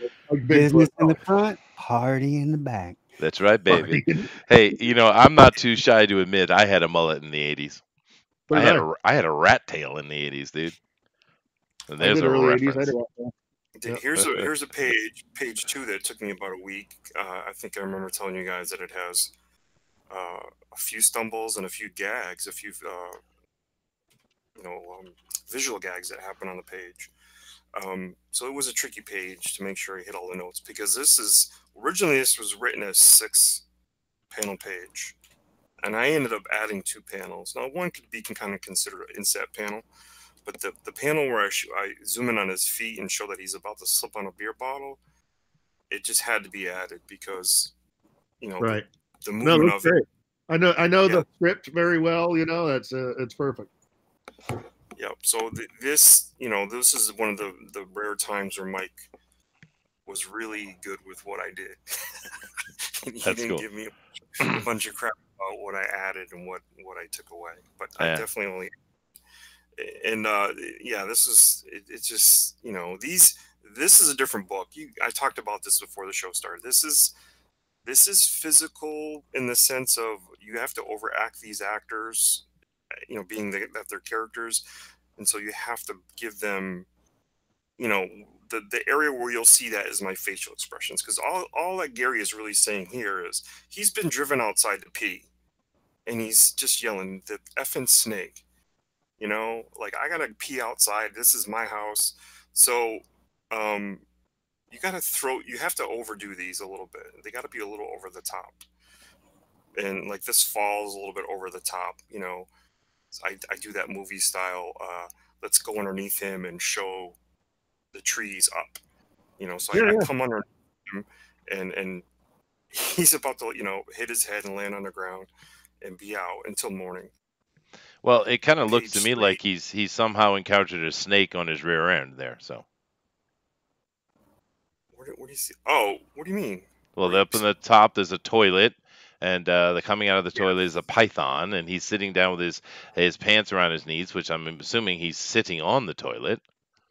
Business Bigfoot. in the front, party in the back. That's right, baby. Hey, I'm not too shy to admit I had a mullet in the 80s. I had a rat tail in the 80s, dude. And there's a early 80s. reference. Here's a page 2 that took me about a week. I think I remember telling you guys that it has a few stumbles and a few gags, a few visual gags that happen on the page. So it was a tricky page to make sure I hit all the notes, because this was written as 6-panel page, and I ended up adding 2 panels. Now one can kind of considered an inset panel, but the panel where I zoom in on his feet and show that he's about to slip on a beer bottle, it just had to be added because Right. the movement of great. I know the script very well. That's it's perfect. Yep. So this is one of the rare times where Mike was really good with what I did. He didn't give me a bunch of crap about what I added and what I took away. But I definitely only. And this is it's just this is a different book. I talked about this before the show started. This is physical in the sense of you have to overact these actors, being that they're characters, and so you have to give them, the area where you'll see that is my facial expressions, because all that Gary is really saying here is he's been driven outside to pee, and he's just yelling the effing snake, like I gotta pee outside. This is my house, so you have to overdo these a little bit. They got to be a little over the top, and like this falls a little bit over the top. I do that movie style. Let's go underneath him and show the trees up. So I come underneath him, and he's about to hit his head and land on the ground and be out until morning. Well, it kind of looks to me like he's somehow encountered a snake on his rear end there. So. What do you see? Oh, what do you mean? Well, up in the top there's a toilet, and the coming out of the toilet is a python, and he's sitting down with his pants around his knees, which I'm assuming he's sitting on the toilet.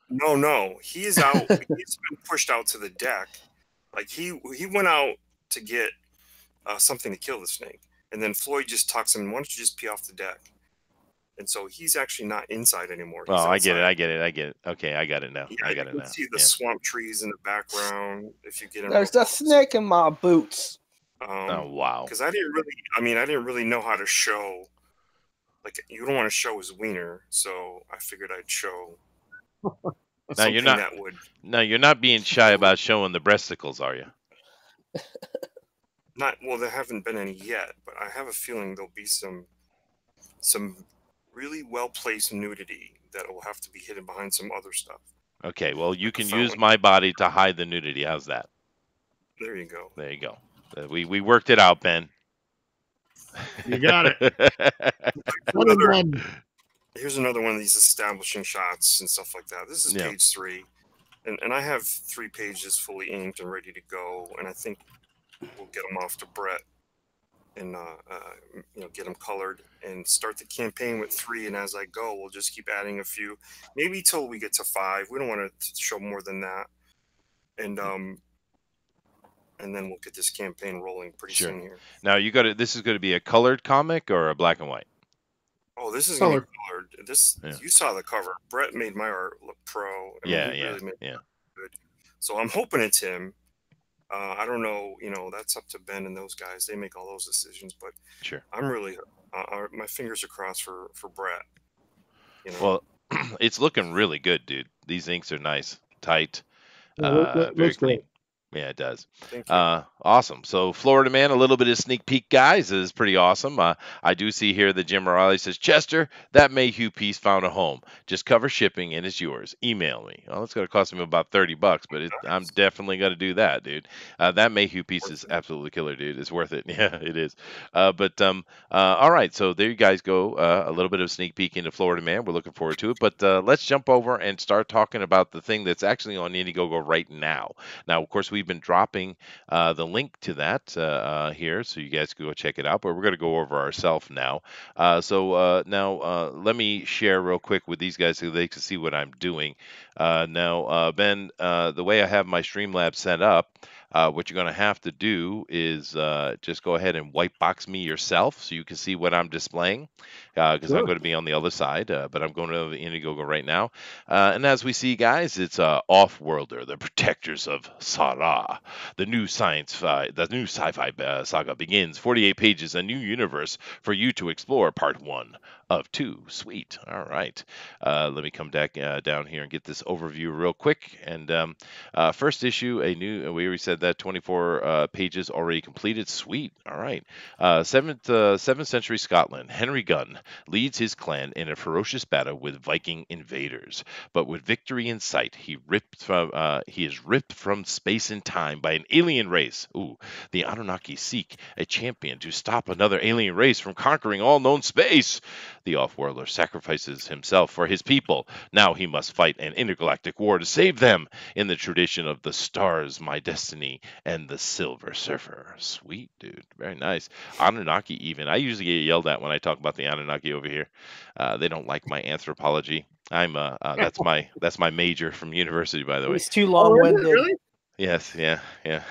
No, he is out. He's been pushed out to the deck. Like he went out to get something to kill the snake, and then Floyd just talks him, "Why don't you just pee off the deck?" And so he's actually not inside anymore. He's I get it. Okay, I got it now. Yeah, I got it now. You can see the swamp trees in the background if you get in. There's a snake in my boots. Oh wow! Because I didn't really know how to show. Like, you don't want to show his wiener, so I figured I'd show. Now you're not being shy about showing the breasticles, are you? There haven't been any yet, but I have a feeling there'll be some really well-placed nudity that will have to be hidden behind some other stuff. Okay, well, you can use my body to hide the nudity. How's that? There you go. There you go. We worked it out, Ben. You got it. Here's another one of these establishing shots and stuff like that. This is page 3. And I have 3 pages fully inked and ready to go. And I think we'll get them off to Brett and get them colored and start the campaign with 3. And as I go, we'll just keep adding a few, maybe till we get to 5. We don't want to show more than that. And then we'll get this campaign rolling pretty soon here. Now this is going to be a colored comic or a black and white? Oh, this is going to be colored. You saw the cover. Brett made my art look pro. Really made it good. So I'm hoping it's him. I don't know. That's up to Ben and those guys. They make all those decisions. But I'm really my fingers are crossed for Brett. Well, it's looking really good, dude. These inks are nice, tight, very clean. Yeah, it does. Awesome. So Florida Man, a little bit of sneak peek, guys, is pretty awesome. I do see here that Jim O'Reilly says, Chester, that Mayhew piece found a home. Just cover shipping and it's yours. Email me. Well, it's going to cost me about $30, but I'm definitely going to do that, dude. That Mayhew piece is absolutely killer, dude. It's worth it. Yeah, it is. All right. So there you guys go. A little bit of sneak peek into Florida Man. We're looking forward to it. But let's jump over and start talking about the thing that's actually on Indiegogo right now. Now, of course, we've we've been dropping the link to that here, so you guys can go check it out. But we're going to go over ourselves now. Now let me share real quick with these guys so they can see what I'm doing. Now, Ben, the way I have my Streamlabs set up, what you're going to have to do is just go ahead and white box me yourself so you can see what I'm displaying, because I'm Sure. going to be on the other side, but I'm going to the Indiegogo right now. And as we see, guys, it's Off-Worlder, the Protectors of Sarah. The new sci-fi saga begins. 48 pages, a new universe for you to explore. Part 1 of 2. Sweet. All right. Let me come back down here and get this overview real quick. And first issue, we already said that 24 pages already completed. Sweet. All right. 7th century Scotland. Henry Gunn leads his clan in a ferocious battle with Viking invaders. But with victory in sight, he is ripped from space and time by an alien race. Ooh, the Anunnaki seek a champion to stop another alien race from conquering all known space. The off-worlder sacrifices himself for his people. Now he must fight an intergalactic war to save them, in the tradition of the stars, my destiny, and the Silver Surfer. Sweet, dude. Very nice. Anunnaki even. I usually get yelled at when I talk about the Anunnaki over here. They don't like my anthropology. That's my major from university, by the way. He's too Oh, is it long-winded. really? Yes, yeah. Yeah,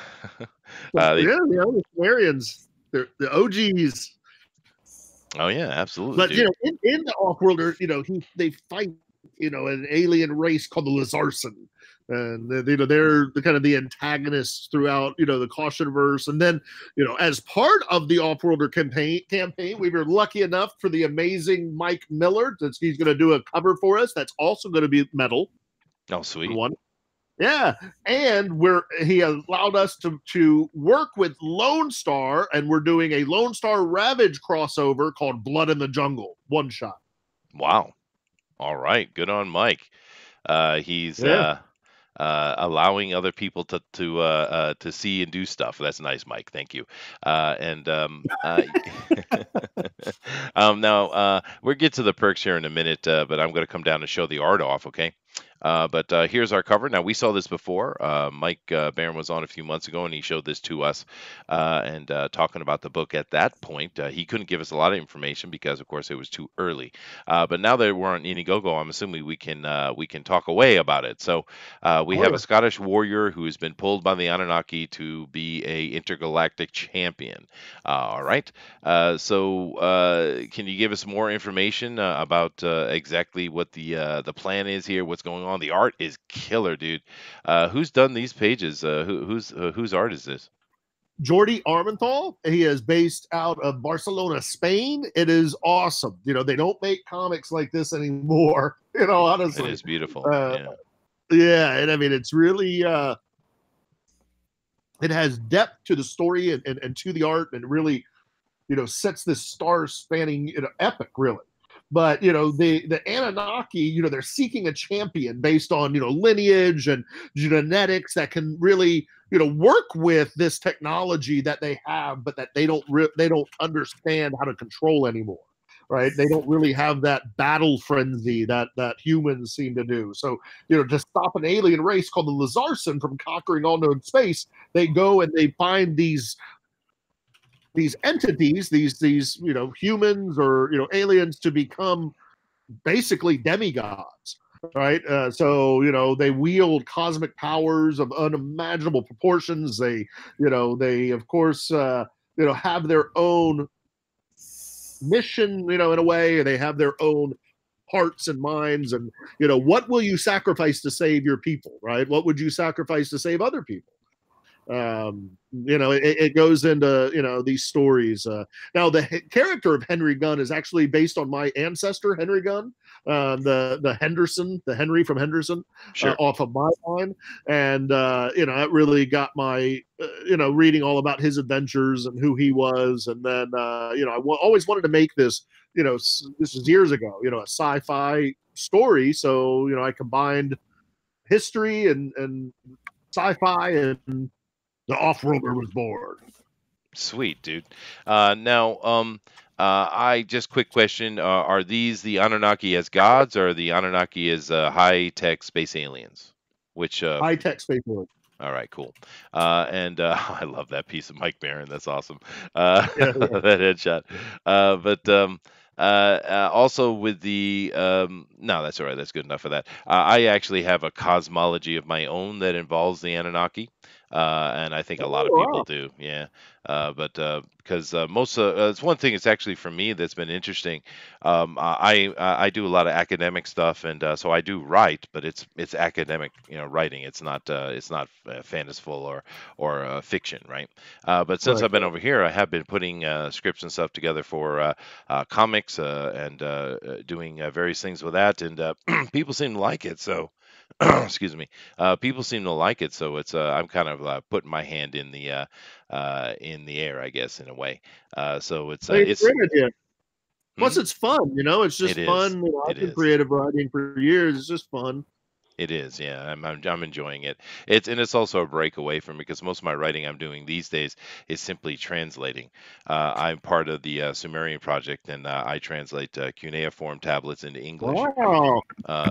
the Sumerians, they're the OGs. Oh yeah, absolutely, But dude. in the Off-Worlder, they fight an alien race called the Lazarson, and they're the kind of the antagonists throughout the Cautionverse. And then as part of the Off-Worlder campaign, we were lucky enough for the amazing Mike Miller that he's going to do a cover for us. That's also going to be metal. Oh, sweet. One. Yeah, and he allowed us to work with Lone Star, and we're doing a Lone Star Ravage crossover called Blood in the Jungle, one shot. Wow. All right, good on Mike. He's Yeah. allowing other people to see and do stuff. That's nice, Mike. Thank you. Now we'll get to the perks here in a minute, but I'm going to come down and show the art off. Okay. But here's our cover. Now, we saw this before. Mike Barron was on a few months ago, and he showed this to us, and talking about the book at that point. He couldn't give us a lot of information because, of course, it was too early. But now that we're on Indiegogo, I'm assuming we can talk away about it. So we have a Scottish warrior who has been pulled by the Anunnaki to be a intergalactic champion. All right. So can you give us more information about exactly what the plan is here? What's going on? The art is killer, dude. Who's done these pages? Whose art is this? Jordi Armenthal. He is based out of Barcelona, Spain. It is awesome. They don't make comics like this anymore. Honestly, It is beautiful. Yeah, and I mean, it's really it has depth to the story and to the art, and really sets this star-spanning epic, really. But the Anunnaki, they're seeking a champion based on lineage and genetics that can really work with this technology that they have, but that they don't understand how to control anymore. Right? They don't really have that battle frenzy that humans seem to do. So to stop an alien race called the Lazarson from conquering all known space, they go and they find these entities, these humans or aliens, to become basically demigods, right? So they wield cosmic powers of unimaginable proportions. They of course have their own mission, in a way. They have their own hearts and minds, and what will you sacrifice to save your people, right? What would you sacrifice to save other people? It goes into these stories. Now the character of Henry Gunn is actually based on my ancestor Henry Gunn, the Henderson, the Henry from Henderson, Sure. off of my line, and it really got my reading all about his adventures and who he was, and then I always wanted to make this. This is years ago. A sci-fi story, so I combined history and sci-fi, and the Off-Worlder was born. Sweet, dude. Now, I just quick question: are these the Anunnaki as gods, or the Anunnaki as high-tech space aliens? Which high-tech space aliens. All right, cool. And I love that piece of Mike Barron. That's awesome. Yeah. That headshot. But also with the no, that's all right. That's good enough for that. I actually have a cosmology of my own that involves the Anunnaki. And I think a lot of Oh, people wow. do, yeah. But because most it's one thing. It's actually for me that's been interesting. I do a lot of academic stuff, and so I do write, but it's academic, writing. It's not fanciful or fiction, right? But since Right. I've been over here, I have been putting scripts and stuff together for comics and doing various things with that, and people seem to like it. So, excuse me, people seem to like it. So it's I'm kind of putting my hand in the air, I guess, in a way. So I mean, it's a great idea. Plus, Hmm? it's fun. It's just It is. fun. I've It been is. creative writing for years. It's just fun. It is, yeah. I'm enjoying it. It's also a break away from because most of my writing I'm doing these days is simply translating. I'm part of the Sumerian project, and I translate cuneiform tablets into English. Wow.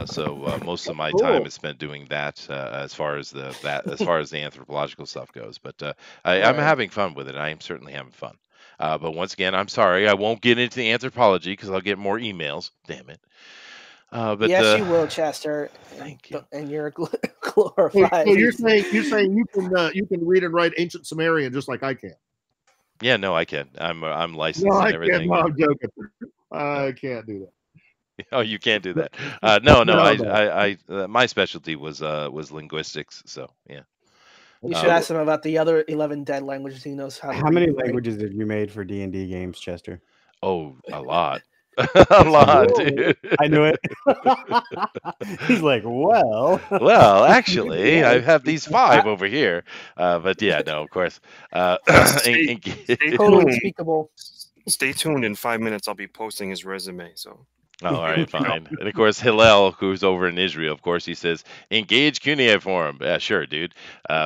So most of my time Cool. is spent doing that as far as the anthropological stuff goes. But I'm Right. having fun with it. I am certainly having fun. But once again, I'm sorry I won't get into the anthropology because I'll get more emails. Damn it. But Yes, you will, Chester, thank you. and you're So glorified. you're saying you can read and write ancient Sumerian just like I can. Yeah, no, I can. I'm No, licensed I and can't. everything. No, I'm joking. No. I can't do that. Oh, you can't do that. No, no. No, no. My specialty was linguistics. So yeah. You should Uh, ask him about the other 11 dead languages he knows how to How read many and write. languages have you made for D&D games, Chester? oh, a lot, a lot, dude. I knew it. He's like, well, Well, actually, I have these 5 over here. But yeah, no, of course. Stay Totally tuned. unspeakable. Stay tuned. In 5 minutes, I'll be posting his resume. So Oh, all right, fine. And of course, Hillel, who's over in Israel, of course, he says, engage cuneiform. Yeah, sure, dude.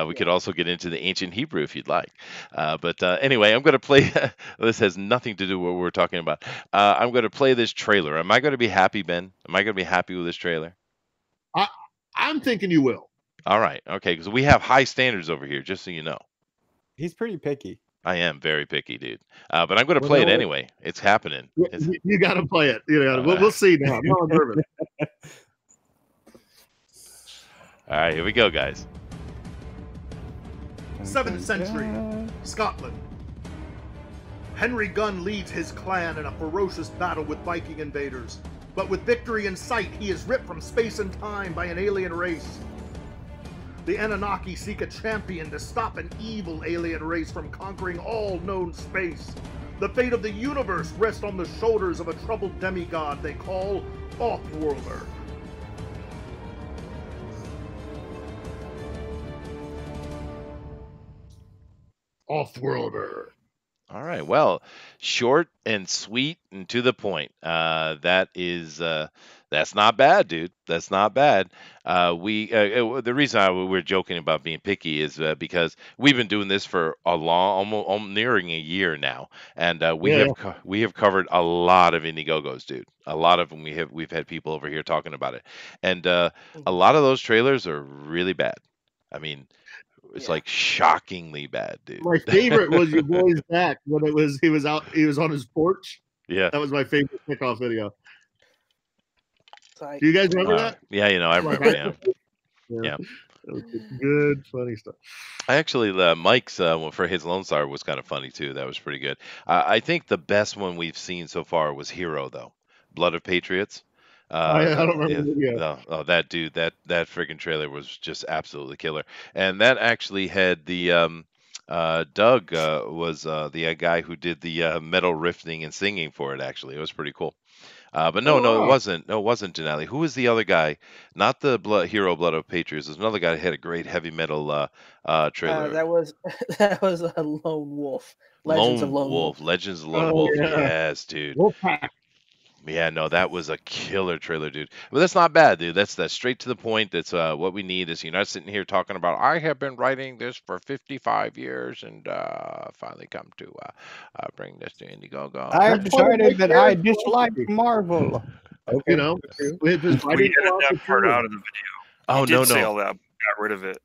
We could also get into the ancient Hebrew if you'd like. But anyway, I'm going to play. This has nothing to do with what we're talking about. I'm going to play this trailer. Am I going to be happy, Ben? Am I going to be happy with this trailer? I'm thinking you will. All right. Okay, because we have high standards over here, just so you know. he's pretty picky. I am very picky, dude. But I'm going to play it anyway. It's happening. You got to play it. We'll see now. No, I'm nervous. All right, here we go, guys. 7th century, Scotland. Henry Gunn leads his clan in a ferocious battle with Viking invaders. But with victory in sight, he is ripped from space and time by an alien race. The Anunnaki seek a champion to stop an evil alien race from conquering all known space. The fate of the universe rests on the shoulders of a troubled demigod they call Offworlder. Offworlder. All right. Well, short and sweet and to the point. That's not bad, dude. That's not bad. The reason we're joking about being picky is because we've been doing this for a long, almost nearing a year now, and we have covered a lot of Indiegogos, dude. A lot of them we've had people over here talking about it, and a lot of those trailers are really bad. I mean, it's like shockingly bad, dude. My favorite was your boy's back when he was on his porch. Yeah. That was my favorite kickoff video. Like, Do you guys remember that? Yeah, I remember. Yeah. That was good, funny stuff. I actually Mike's for his Lone Star was kind of funny too. That was pretty good. I think the best one we've seen so far was Hero, though. Blood of Patriots. I don't remember the video. Oh, that dude, that freaking trailer was just absolutely killer. And that actually had the Doug was the guy who did the metal riffing and singing for it. Actually, it was pretty cool. But no, it wasn't. No, it wasn't Dinale. Who was the other guy? Not the Blood of Patriots. There's another guy that had a great heavy metal trailer. that was a Lone Wolf. Legends of Lone Wolf. Legends of Lone Wolf. Yeah. Yes, dude. Wolfpack. Yeah, no, that was a killer trailer, dude. But that's not bad, dude. That's straight to the point. That's what we need. Is you're not sitting here talking about I have been writing this for 55 years and finally come to bring this to Indiegogo. I've decided that I dislike Marvel. Okay. we edited that part out of the video. Oh, He did no. say all that. Got rid of it.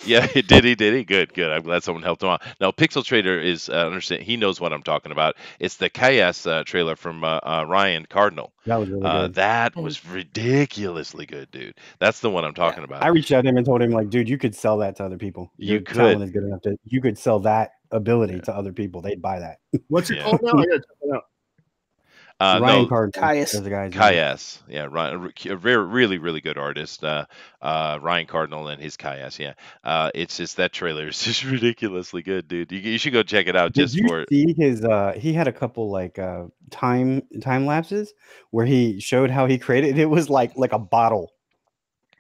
Yeah, did he? Good, good. I'm glad someone helped him out. Now, Pixel Trader is understand. He knows what I'm talking about. It's the Chaos trailer from Ryan Cardinal. That was really good. That Mhm. was ridiculously good, dude. That's the one I'm Yeah. talking I about. reached out to him and told him, like, dude, you could sell that to other people. You Your talent could, is good enough that you could sell that ability yeah, to other people. They'd buy that. What's it yeah. called now? I gotta check it out. Ryan No, Cardinal Caius. is the guy's name. Kayas, yeah, Ryan, a very, really, really good artist, Ryan Cardinal and his Kayas, yeah. It's just that trailer is just ridiculously good, dude. You should go check it out Did just you for. see his he had a couple like time lapses where he showed how he created it was like a bottle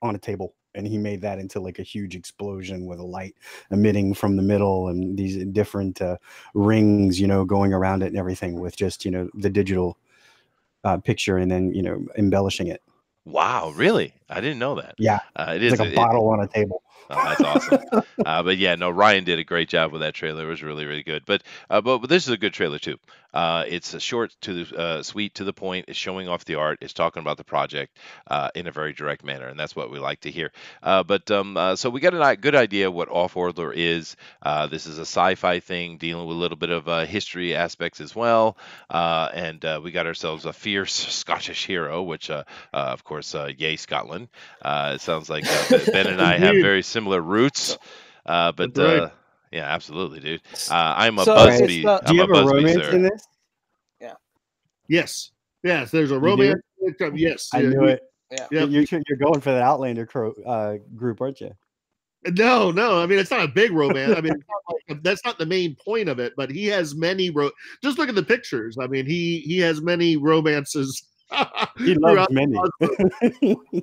on a table, and he made that into like a huge explosion with a light emitting from the middle and these different rings, going around it and everything with just the digital picture and then embellishing it. Wow, really? I didn't know that. Yeah, It it's is. like a bottle on a table. Oh, that's awesome. But yeah, no, Ryan did a great job with that trailer. It was really, really good. But this is a good trailer too. It's a short to the sweet to the point. It's showing off the art. It's talking about the project in a very direct manner, and that's what we like to hear. So we got a good idea what Offworlder is. This is a sci-fi thing dealing with a little bit of history aspects as well. And we got ourselves a fierce Scottish hero, which of course, yay Scotland. It sounds like Ben and I have Indeed. very similar roots. But That's right. Yeah, absolutely, dude. I'm a So Right. it's Busby. the Do I'm you a have a Busby, romance sir. in this? Yes. Yes. There's a You romance. do? Yes. I knew it. yeah. Yep. You're going for the Outlander group, aren't you? No, no. I mean, it's not a big romance. I mean, it's not like, that's not the main point of it. But he has many. Just look at the pictures. I mean, he has many romances. He throughout loves many.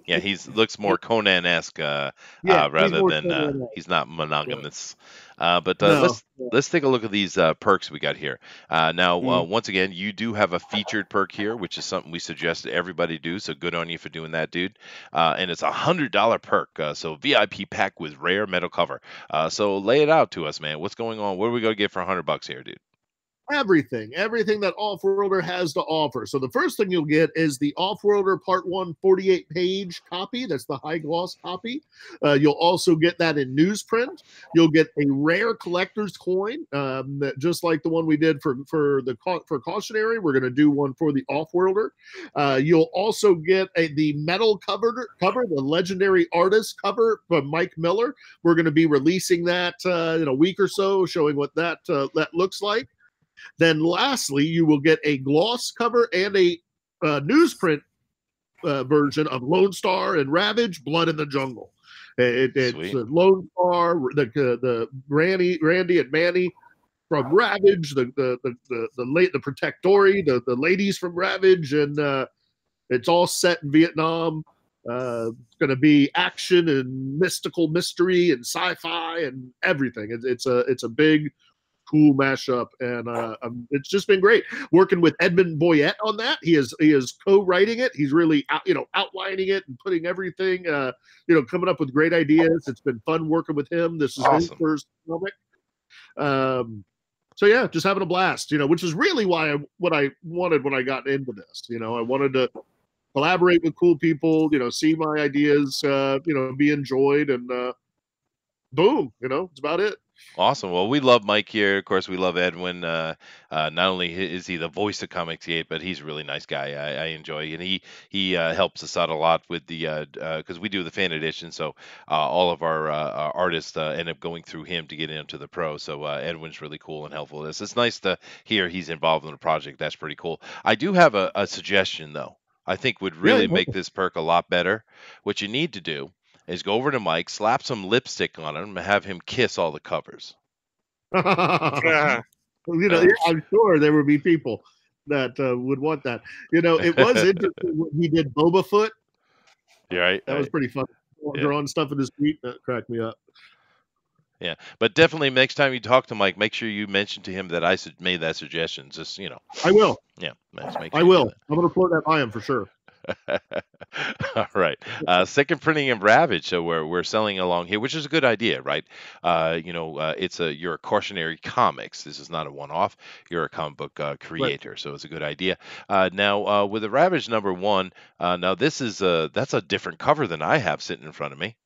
Yeah, looks more Conan-esque Yeah, he's rather more than Conan-esque. he's not monogamous. But No. let's take a look at these perks we got here. Now, Mm. once again, you do have a featured perk here, which is something we suggest that everybody do. So good on you for doing that, dude. And it's $100 perk. So VIP pack with rare metal cover. So lay it out to us, man. What's going on? What are we gonna get for $100 here, dude? Everything that Offworlder has to offer. So the first thing you'll get is the Offworlder Part 1 48-page copy. That's the high gloss copy. You'll also get that in newsprint. You'll get a rare collector's coin, just like the one we did for Cautionary. We're going to do one for the Offworlder. You'll also get the metal cover, the legendary artist cover from Mike Miller. We're going to be releasing that in a week or so, showing what that looks like. Then lastly, you will get a gloss cover and a newsprint version of Lone Star and Ravage: Blood in the Jungle. It's Sweet. Lone Star, the Randy and Manny from Ravage, the Protectory, the ladies from Ravage, and it's all set in Vietnam. It's going to be action and mystical mystery and sci-fi and everything. It's a big, cool mashup, and it's just been great working with Edmund Boyette on that. He is co-writing it. He's really outlining it and putting everything, coming up with great ideas. It's been fun working with him. This is his Awesome. first comic. So yeah, just having a blast, which is really what I wanted when I got into this. I wanted to collaborate with cool people, see my ideas, be enjoyed, and boom, it's about it. Awesome. Well, we love Mike here. Of course, we love Edwin. Not only is he the voice of Comics Gate, but he's a really nice guy. I enjoy, and he helps us out a lot with the because we do the fan edition. So all of our artists end up going through him to get into the pro. So Edwin's really cool and helpful with this. It's nice to hear he's involved in the project. That's pretty cool. I do have a suggestion though. I think would really make this perk a lot better. What you need to do is go over to Mike, slap some lipstick on him, and have him kiss all the covers. Yeah. I'm sure there would be people that would want that. It was interesting when he did Boba Foot. Yeah, right. That was pretty fun. Yeah. Drawing stuff in the street that cracked me up. Yeah, but definitely next time you talk to Mike, make sure you mention to him that I made that suggestion. Just I will. Yeah, just make sure I you do will. that. I'm going to float that by him for sure. All right. Second printing of Ravage. So we're selling along here, which is a good idea, right? You're a Cautionary Comics. This is not a one-off. You're a comic book creator, right. So it's a good idea. Now with the Ravage #1, now this is that's a different cover than I have sitting in front of me.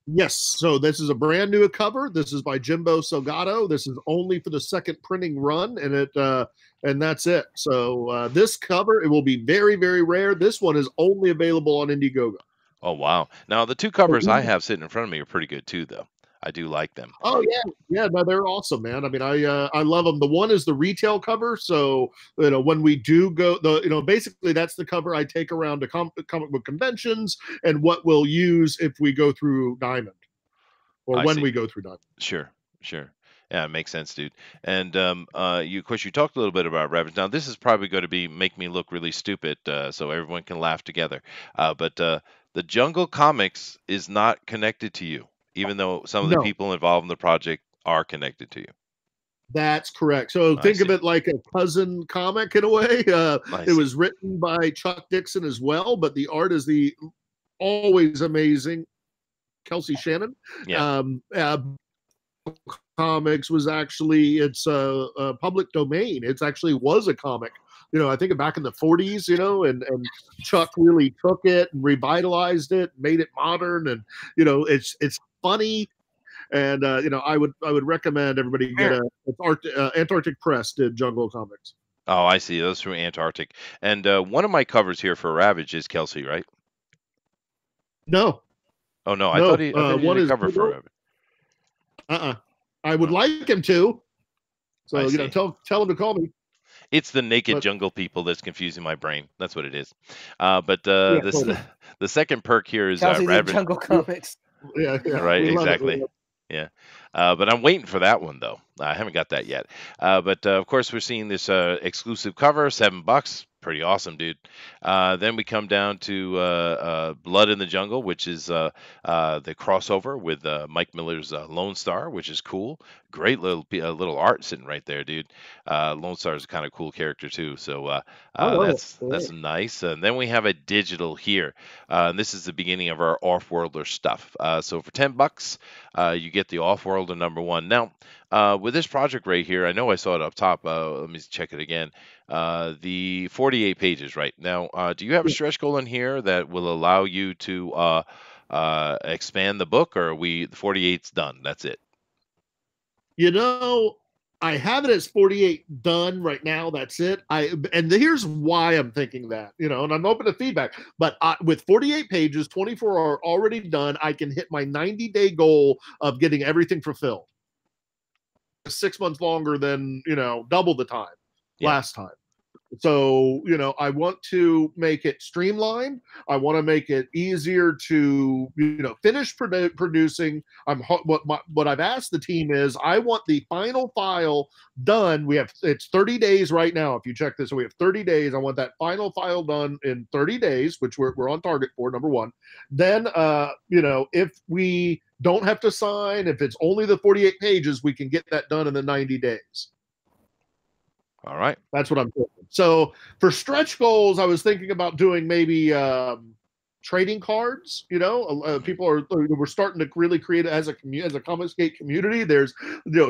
Yes, so this is a brand new cover. This is by Jimbo Salgado. This is only for the second printing run, and that's it. So this cover, it will be very, very rare. This one is only available on Indiegogo. Oh wow! Now the two covers I have sitting in front of me are pretty good too, though. I do like them. Oh yeah, no, they're awesome, man. I mean, I love them. The one is the retail cover, so when we do go, basically that's the cover I take around to comic book conventions, and what we'll use if we go through Diamond, or I when see. we go through Diamond. Sure, sure. Yeah, it makes sense, dude. And of course, you talked a little bit about Ravage. Now, this is probably going to make me look really stupid, so everyone can laugh together. But the Jungle Comics is not connected to you, even though some of the No, people involved in the project are connected to you. that's correct. So I think of see. it like a cousin comic in a way. I It see. was written by Chuck Dixon as well, but the art is the always amazing Kelsey Shannon. Yeah. Comics was actually it's a public domain. It actually was a comic. I think back in the 40s, and Chuck really took it and revitalized it, made it modern, and it's funny. And I would recommend everybody get Antarctic Press did Jungle Comics. Oh, I see. Those from Antarctic. And one of my covers here for Ravage is Kelsey, right? No, Oh no, no. I thought he One did a is cover for Ravage. I would Oh, like him to. I So see. tell him to call me. It's the naked But jungle people that's confusing my brain. That's what it is. But yeah, this totally. the second perk here is Kelsey the Ravage. Jungle Comics. Yeah, Right, we love it. exactly. Yeah. But I'm waiting for that one though. I haven't got that yet. But of course, we're seeing this exclusive cover, $7. Pretty awesome, dude. Then we come down to Blood in the Jungle, which is the crossover with Mike Miller's Lone Star, which is cool. Great little art sitting right there, dude. Lone Star is a kind of cool character too, so I love it. that's nice. And then we have a digital here. And this is the beginning of our off-worlder stuff. So for $10, you get the off-worlder #1. Now, with this project right here, I know I saw it up top. Let me check it again. The 48 pages right now. Do you have a stretch goal in here that will allow you to expand the book, or are the 48's done? That's it. I have it as 48 done right now. That's it. And here's why I'm thinking that, and I'm open to feedback. But with 48 pages, 24 are already done. I can hit my 90-day goal of getting everything fulfilled. 6 months longer than double the time last time. So I want to make it streamlined. I want to make it easier to finish producing. What I've asked the team is I want the final file done. It's 30 days right now. If you check this, so we have 30 days. I want that final file done in 30 days, which we're on target for, #1. Then if we don't have to sign, if it's only the 48 pages, we can get that done in the 90 days. All right. That's what I'm thinking. So for stretch goals, I was thinking about doing maybe trading cards. We're starting to really create as a Comicsgate community. There's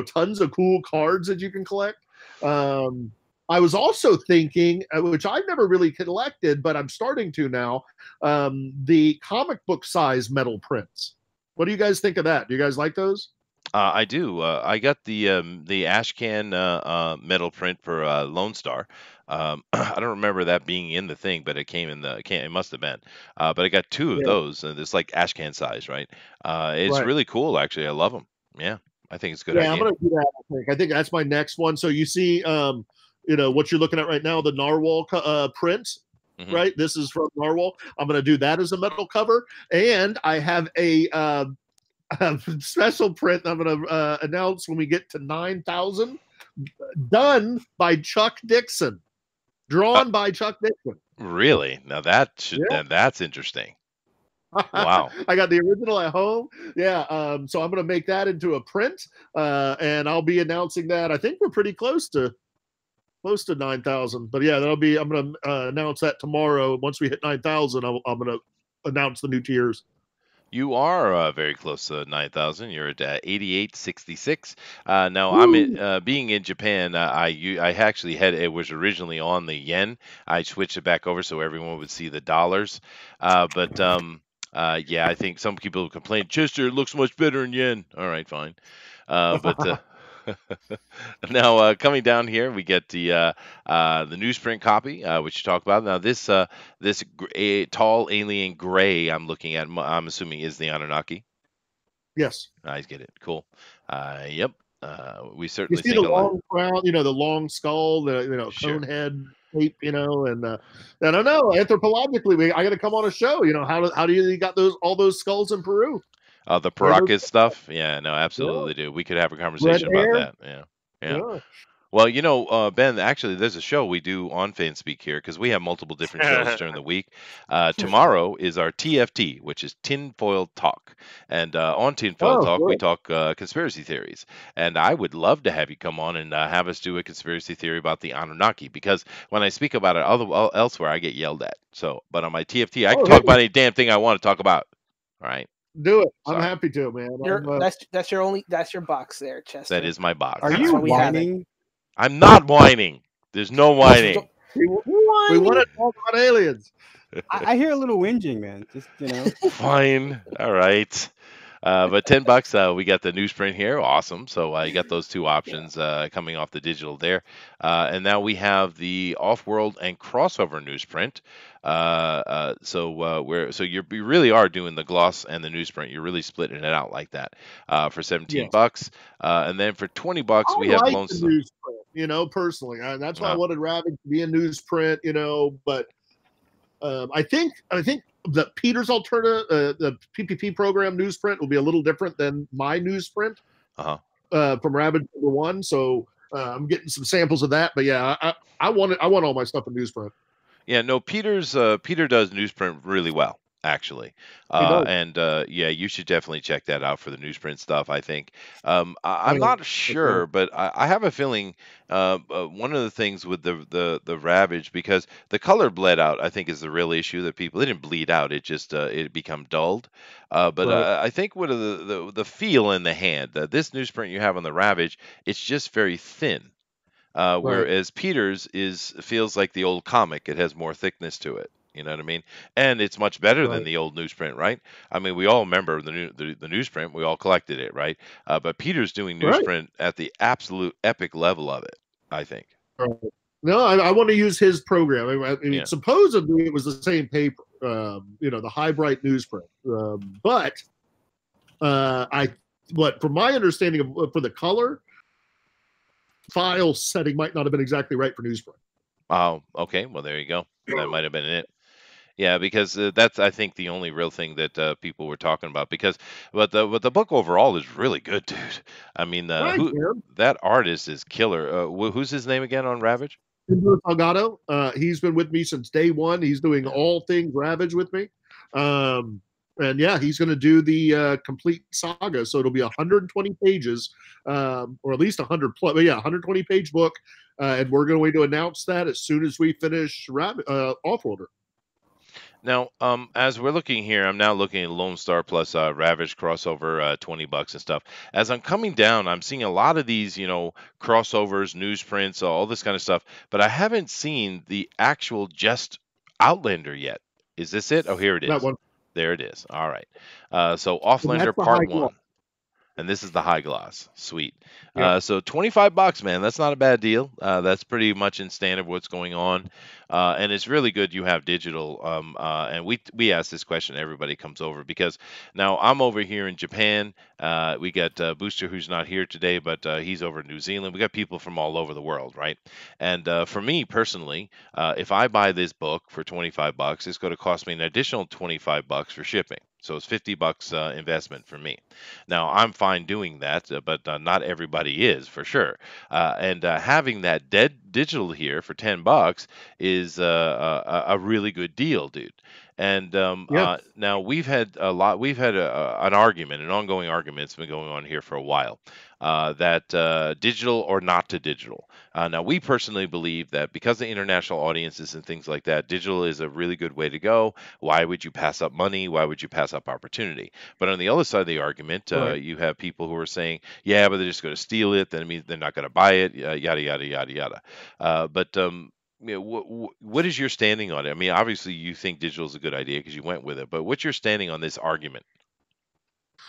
tons of cool cards that you can collect. I was also thinking, which I've never really collected, but I'm starting to now, the comic book size metal prints. What do you guys think of that? Do you guys like those? I do. I got the Ashcan metal print for Lone Star. I don't remember that being in the thing, but it came in it must have been. But I got two of those, and it's like Ashcan size, right? It's Right. really cool, actually. I love them. Yeah, I think it's a good Yeah, I'm idea. gonna do that. I think that's my next one. So you see, what you're looking at right now, the Narwhal print, Mhm. right? This is from Narwhal. I'm gonna do that as a metal cover, and I have a special print I'm gonna announce when we get to 9,000, done by Chuck Dixon, drawn by Chuck Dixon. Really? Now that's interesting. Wow. I got the original at home. Yeah. So I'm going to make that into a print, and I'll be announcing that. I think we're pretty close to 9,000. But yeah, I'm going to announce that tomorrow. Once we hit 9,000, I'm going to announce the new tiers. You are very close to 9,000. You're at 88.66. Now I'm being in Japan. I actually it was originally on the yen. I switched it back over so everyone would see the dollars. But Yeah, I think some people complain, Chester, it looks much better in yen. All right, fine. But now coming down here, we get the newsprint copy, which you talked about. Now this tall alien gray I'm looking at, I'm assuming is the Anunnaki. Yes. I get it. Cool. Yep. We You certainly see the think a lot. long crown, the long skull, the Sure. cone head shape, and I don't know. Anthropologically, I got to come on a show. How do you got all those skulls in Peru? The Where are those? Paracas stuff. Yeah, no, Yeah, absolutely, dude. We could have a red conversation about hair. that. Yeah. Yeah. Yeah. Well, Ben, actually, there's a show we do on FanSpeak here because we have multiple different shows during the week. Tomorrow is our TFT, which is Tinfoil Talk. And on Tinfoil Oh, Talk, we good. talk conspiracy theories. And I would love to have you come on and have us do a conspiracy theory about the Anunnaki because when I speak about it elsewhere, I get yelled at. But on my TFT, I can Oh, talk hey, about any damn thing I want to talk about. All right. do it. I'm Sorry. happy to, man. That's your box there, Chester. That is my box. Are That's you why we have it. whining? I'm not whining. There's no whining. we want to talk about aliens. I hear a little whinging, man. Just Fine. All right. But $10, we got the newsprint here. Awesome. So you got those two options coming off the digital there. And now we have the off-world and crossover newsprint. So you really are doing the gloss and the newsprint. You're really splitting it out like that for $17. And then for $20, I we have like Lone the Star. newsprint, personally. That's why I wanted Ravage to be a newsprint, but I think the Peter's alternative, the PPP program newsprint will be a little different than my newsprint from Ravage #1. So I'm getting some samples of that. But yeah, I want all my stuff in newsprint. Yeah, no, Peter does newsprint really well, actually. Yeah, you should definitely check that out for the newsprint stuff, I think. I'm not sure, but I have a feeling one of the things with the Ravage, because the color bled out, I think is the real issue that people, they didn't bleed out, it just it become dulled. But I think what the feel in the hand, this newsprint you have on the Ravage, it's just very thin. Whereas Peter's feels like the old comic. It has more thickness to it. You know what I mean? And it's much better than the old newsprint, right? I mean, we all remember the newsprint. We all collected it, right? But Peter's doing newsprint at the absolute epic level of it, I think. No, I want to use his program. I mean, supposedly it was the same paper, the High Bright newsprint. But from my understanding for the color, file setting might not have been exactly right for newsprint. Oh, okay. Well, there you go. That might have been it. Yeah, because that's, I think, the only real thing that people were talking about. But the book overall is really good, dude. I mean, that artist is killer. Who's his name again on Ravage? Salgado. He's been with me since day one. He's doing all things Ravage with me. And yeah, he's going to do the complete saga. So it'll be 120 pages, or at least 100 plus. But yeah, 120 page book. And we're going to announce that as soon as we finish Offworlder. Now, as we're looking here, I'm now looking at Lone Star plus Ravage crossover, $20 and stuff. As I'm coming down, I'm seeing a lot of these, crossovers, newsprints, all this kind of stuff. But I haven't seen the actual just Outlander yet. Is this it? Oh, here it is. That one. There it is. All right. So Offlander Part 1. And this is the high gloss. Sweet. So $25, man. That's not a bad deal. That's pretty much in standard what's going on. And it's really good you have digital. And we ask this question, everybody comes over, because now I'm over here in Japan. We got Booster, who's not here today, but he's over in New Zealand. We got people from all over the world, right? And for me personally, if I buy this book for $25, it's going to cost me an additional $25 for shipping. So it's $50 investment for me. Now, I'm fine doing that, but not everybody is, for sure. And having that digital here for $10 is a really good deal, dude. And now we've had an argument, an ongoing argument that's been going on here for a while, that digital or not to digital. Now, we personally believe that because of international audiences and things like that, digital is a really good way to go. Why would you pass up money? Why would you pass up opportunity? But on the other side of the argument, you have people who are saying, yeah, but they're just going to steal it. That means they're not going to buy it, yada, yada, yada, yada. But what is your standing on it? I mean, obviously you think digital is a good idea because you went with it, but what's your standing on this argument?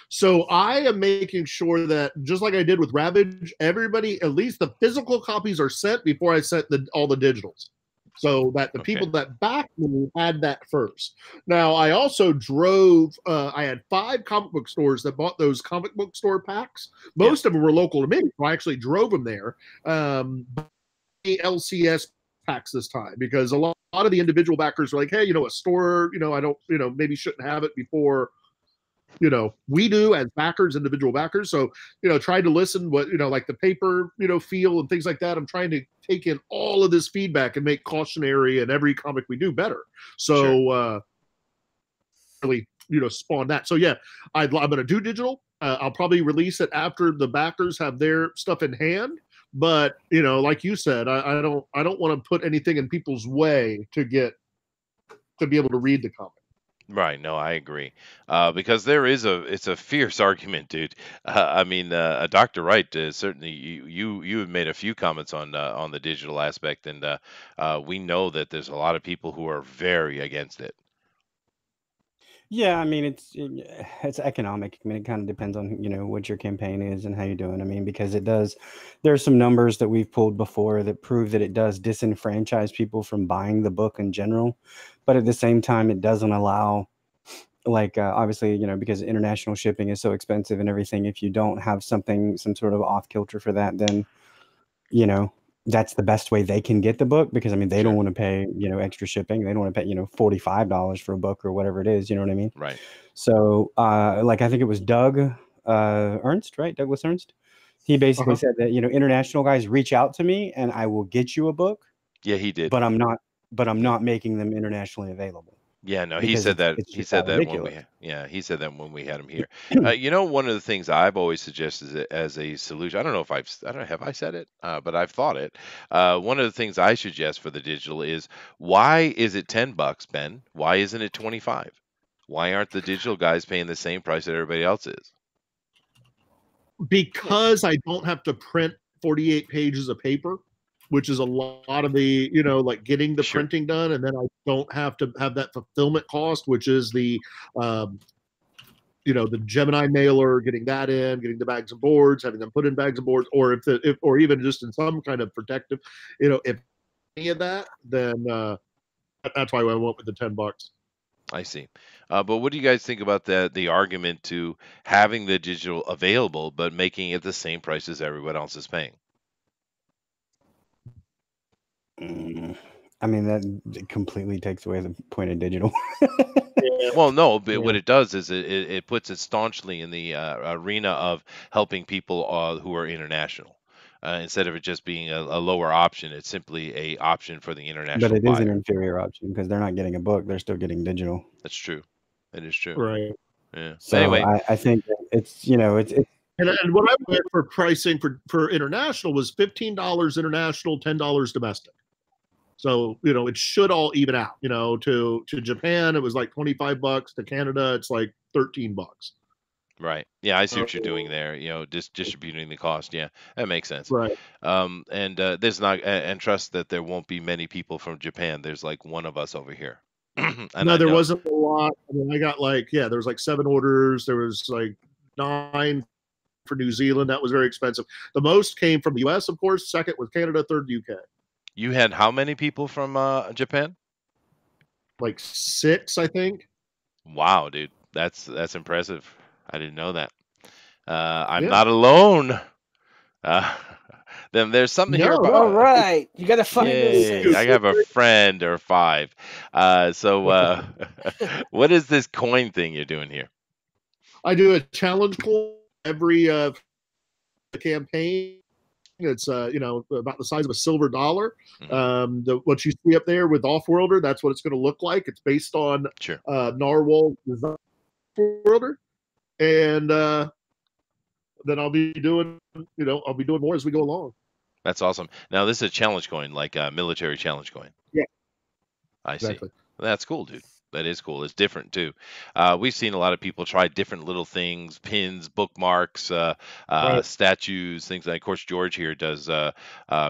So I am making sure that, just like I did with Ravage, everybody, at least the physical copies are sent before I sent all the digitals, so that the people that backed me had that first. Now, I also drove, I had 5 comic book stores that bought those comic book store packs. Most of them were local to me, so I actually drove them there. LCS packs this time, because a lot of the individual backers were like, hey, a store, I don't, maybe shouldn't have it before we do as backers, individual backers. So, trying to listen what, like the paper, feel and things like that. I'm trying to take in all of this feedback and make Cautionary and every comic we do better. So, really, spawn that. So yeah, I'm going to do digital. I'll probably release it after the backers have their stuff in hand. But, like you said, I don't want to put anything in people's way to be able to read the comic. Right. No, I agree. Because it's a fierce argument, dude. I mean, Dr. Wright, certainly you have made a few comments on the digital aspect, and we know that there's a lot of people who are very against it. Yeah, I mean it's economic. I mean, it kind of depends on what your campaign is and how you're doing. I mean, because there's some numbers that we've pulled before that prove that it does disenfranchise people from buying the book in general, but at the same time, it doesn't allow, like obviously, because international shipping is so expensive and everything. If you don't have some sort of off kilter for that, then that's the best way they can get the book, because I mean they don't want to pay extra shipping. They don't want to pay $45 for a book or whatever it is. You know what I mean? Right. So like I think it was Doug Ernst, right? Douglas Ernst. He basically said that international guys reach out to me and I will get you a book. Yeah, he did. But I'm not making them internationally available. Yeah, no, he said that. He said that he said that when we had him here. One of the things I've always suggested as a solution. I don't know if have I said it, but I've thought it. One of the things I suggest for the digital is, why is it $10, Ben? Why isn't it 25? Why aren't the digital guys paying the same price that everybody else is? Because I don't have to print 48 pages of paper, which is a lot of the, like getting the printing done. And then I don't have to have that fulfillment cost, which is the, the Gemini mailer, getting that in, getting the bags and boards, having them put in bags and boards, or or even just in some kind of protective, if any of that, then that's why I went with the $10. I see. But what do you guys think about the argument to having the digital available, but making it the same price as everyone else is paying? I mean, that completely takes away the point of digital. Well, no, but what it does is it puts it staunchly in the arena of helping people who are international. Instead of it just being a lower option, it's simply a option for the international But it buyer. is an inferior option because they're not getting a book; they're still getting digital. That's true. It is true. Right. Yeah. So anyway, I think it's And what I went for pricing for international was $15 international, $10 domestic. So, it should all even out. To Japan, it was like $25. To Canada, it's like $13. Right. Yeah, I see what you're doing there. Just distributing the cost. Yeah, that makes sense. Right. And there's not, and trust that there won't be many people from Japan. There's like one of us over here. No, there wasn't a lot. I mean, I got there was like 7 orders. There was like 9 for New Zealand. That was very expensive. The most came from the U.S., of course. Second was Canada. Third, UK. You had how many people from Japan? Like 6, I think. Wow, dude, that's impressive. I didn't know that. I'm not alone. Then there's something here about. All right, you got to find those. I have a friend or 5. So what is this coin thing you're doing here? I do a challenge coin every campaign. It's about the size of a silver dollar. Mm-hmm. What you see up there with Offworlder, that's what it's going to look like. It's based on Narwhal design Offworlder, and then I'll be doing more as we go along. That's awesome. Now this is a challenge coin, like a military challenge coin. Yeah, I see. That's cool, dude. That is cool. It's different too. We've seen a lot of people try different little things, pins, bookmarks, Right. statues, things like. Of course, George here does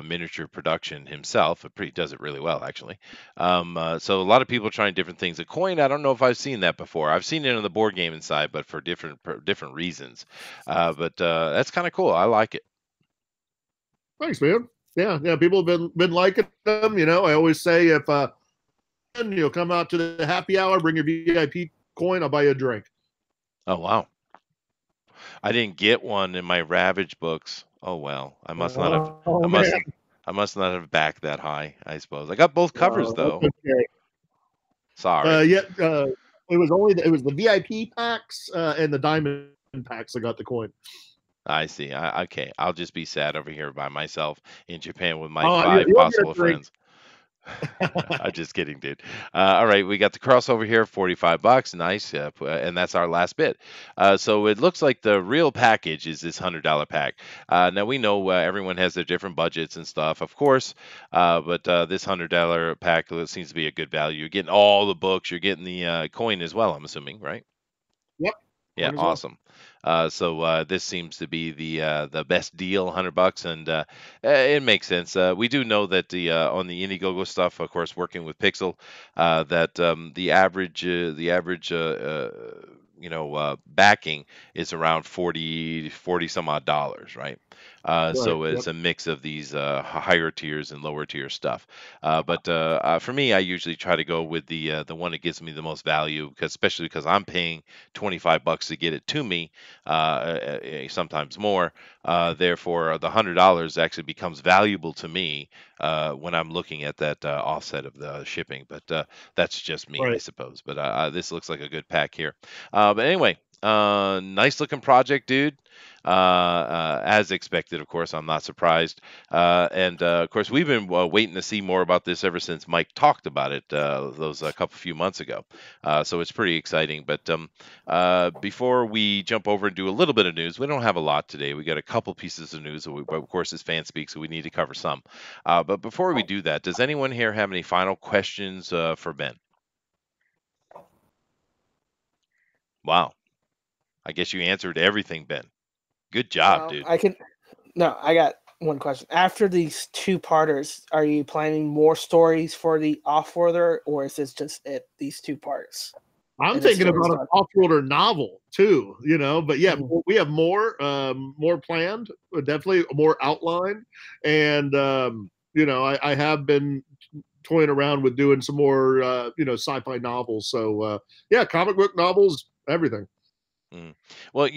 miniature production himself. Does it really well, actually. So a lot of people trying different things. A coin, I don't know if I've seen that before. I've seen it on the board game inside, but for different reasons. But that's kind of cool. I like it. Thanks, man. Yeah, yeah. People have been liking them. You know, I always say if you'll come out to the happy hour, bring your VIP coin, I'll buy you a drink. Oh wow. I didn't get one in my Ravage books. Oh well, I must not have. Oh I man. must not have backed that high. I suppose I got both covers though. Okay. Sorry. Yeah. It was the VIP packs and the diamond packs that got the coin. I see. Okay, I'll just be sad over here by myself in Japan with my Oh, 5 you'll get a possible drink. friends. I'm just kidding, dude. All right, we got the crossover here, $45. Nice, and that's our last bit. So it looks like the real package is this $100 pack. Now we know everyone has their different budgets and stuff, of course, but this $100 pack seems to be a good value. You're getting all the books, you're getting the coin as well. I'm assuming, right? Yep. Yeah, Coin as well. awesome. So this seems to be the best deal, $100, and it makes sense. We do know that the on the Indiegogo stuff, of course, working with Pixel, that the average backing is around 40 some odd dollars, right? So Right, it's a mix of these higher tiers and lower tier stuff. But for me, I usually try to go with the one that gives me the most value, especially because I'm paying $25 to get it to me, sometimes more. Therefore, the $100 actually becomes valuable to me when I'm looking at that offset of the shipping. But that's just me, I Right. suppose. But this looks like a good pack here. But anyway, nice looking project, dude. As expected, of course, I'm not surprised. And of course, we've been waiting to see more about this ever since Mike talked about it those few months ago. So it's pretty exciting. But before we jump over and do a little bit of news, we don't have a lot today. We got a couple pieces of news, but of course, it's FanSpeak, so we need to cover some. But before we do that, does anyone here have any final questions for Ben? Wow. I guess you answered everything, Ben. Good job, dude. I got one question. After these two-parters, are you planning more stories for the Offworlder, or is this just these two parts? I'm thinking about an off-worlder novel too, you know. But yeah, we have more planned, definitely more outlined, and you know, I have been toying around with doing some more sci-fi novels. So yeah, comic book novels, everything. Well,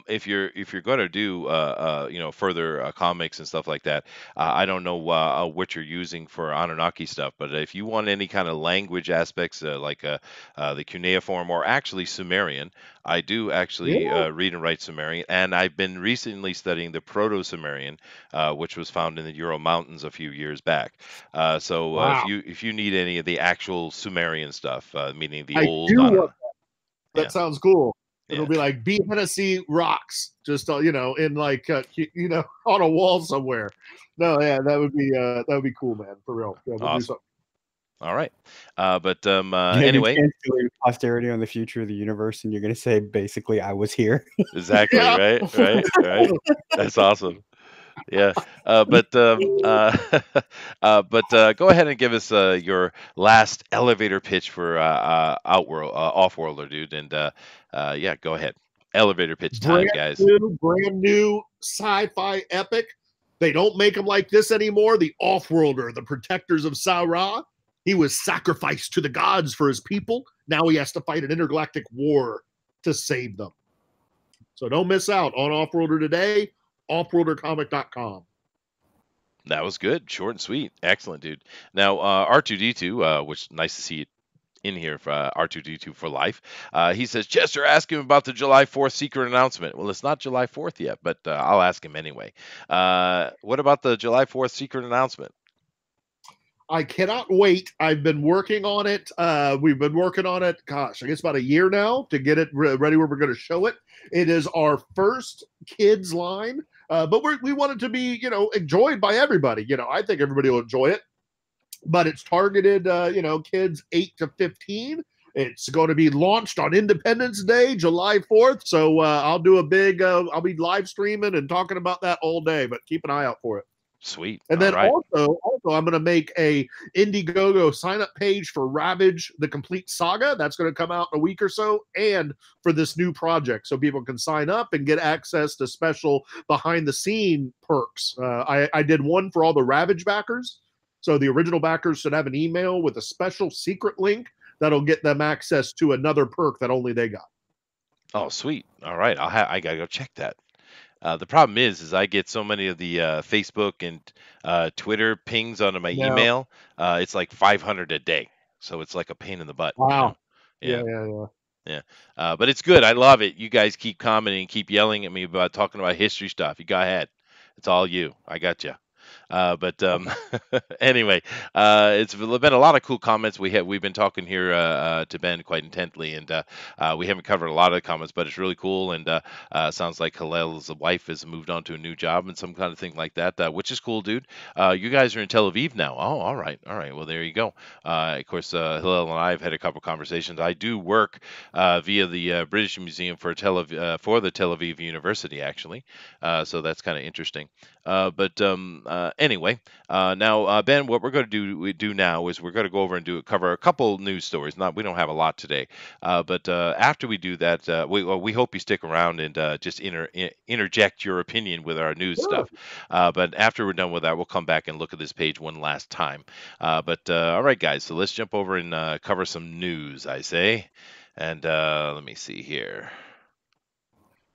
if you're going to do further comics and stuff like that, I don't know what you're using for Anunnaki stuff, but if you want any kind of language aspects like the cuneiform or actually Sumerian, I do actually read and write Sumerian, and I've been recently studying the Proto-Sumerian, which was found in the Ural Mountains a few years back. So Wow. if you need any of the actual Sumerian stuff, meaning the I old, do want that. Yeah. Sounds cool. It'll Yeah. be like B. Hennessy rocks, just in like on a wall somewhere. No, yeah, that would be cool, man, for real. Yeah, we'll do Awesome. something. All right. But You have anyway, your chance to leave posterity on the future of the universe, and you're going to say, basically, I was here. exactly, Yeah. right. That's awesome. Yeah. But go ahead and give us your last elevator pitch for Offworlder, dude. And yeah, go ahead. Elevator pitch time, guys. Brand new sci-fi epic. They don't make them like this anymore. The Offworlder, the protectors of Sa-Ra. He was sacrificed to the gods for his people. Now he has to fight an intergalactic war to save them. So don't miss out on Offworlder today. Offworldercomic.com. That was good. Short and sweet. Excellent, dude. Now, R2D2, which nice to see you in here for R2D2 for life. He says, Chester, ask him about the July 4th secret announcement. Well, it's not July 4th yet, but I'll ask him anyway. What about the July 4th secret announcement? I cannot wait. I've been working on it. We've been working on it, gosh, I guess about a year now to get it ready where we're going to show it. It is our first kids line, but we want it to be, enjoyed by everybody. I think everybody will enjoy it, but it's targeted, kids 8 to 15. It's going to be launched on Independence Day, July 4th. So I'll do a big, I'll be live streaming and talking about that all day, but keep an eye out for it. Sweet. And then All right. also, I'm going to make a Indiegogo sign-up page for Ravage: The Complete Saga. That's going to come out in a week or so, and for this new project, so people can sign up and get access to special behind-the-scene perks. I did one for all the Ravage backers, so the original backers should have an email with a special secret link that'll get them access to another perk that only they got. Oh, sweet. All right. I gotta go check that. The problem is I get so many of the Facebook and Twitter pings onto my Yeah. email. It's like 500 a day, so it's like a pain in the butt. Wow. Yeah. Yeah. But it's good. I love it. You guys keep commenting, keep yelling at me about talking about history stuff. You go ahead. It's all you. I got you. But anyway, it's been a lot of cool comments. We've been talking here to Ben quite intently, and we haven't covered a lot of the comments, but it's really cool. And sounds like Hillel's wife has moved on to a new job and some kind of thing like that, which is cool, dude. You guys are in Tel Aviv now. Oh, all right. Well, there you go. Of course, Hillel and I have had a couple conversations. I do work via the British Museum for the Tel Aviv University, actually. So that's kind of interesting. Anyway, now Ben, what we're going to do now is we're going to go over and cover a couple news stories. We don't have a lot today, but after we do that, we hope you stick around and just interject your opinion with our news stuff. But after we're done with that, we'll come back and look at this page one last time. All right, guys, so let's jump over and cover some news, I say. And let me see here.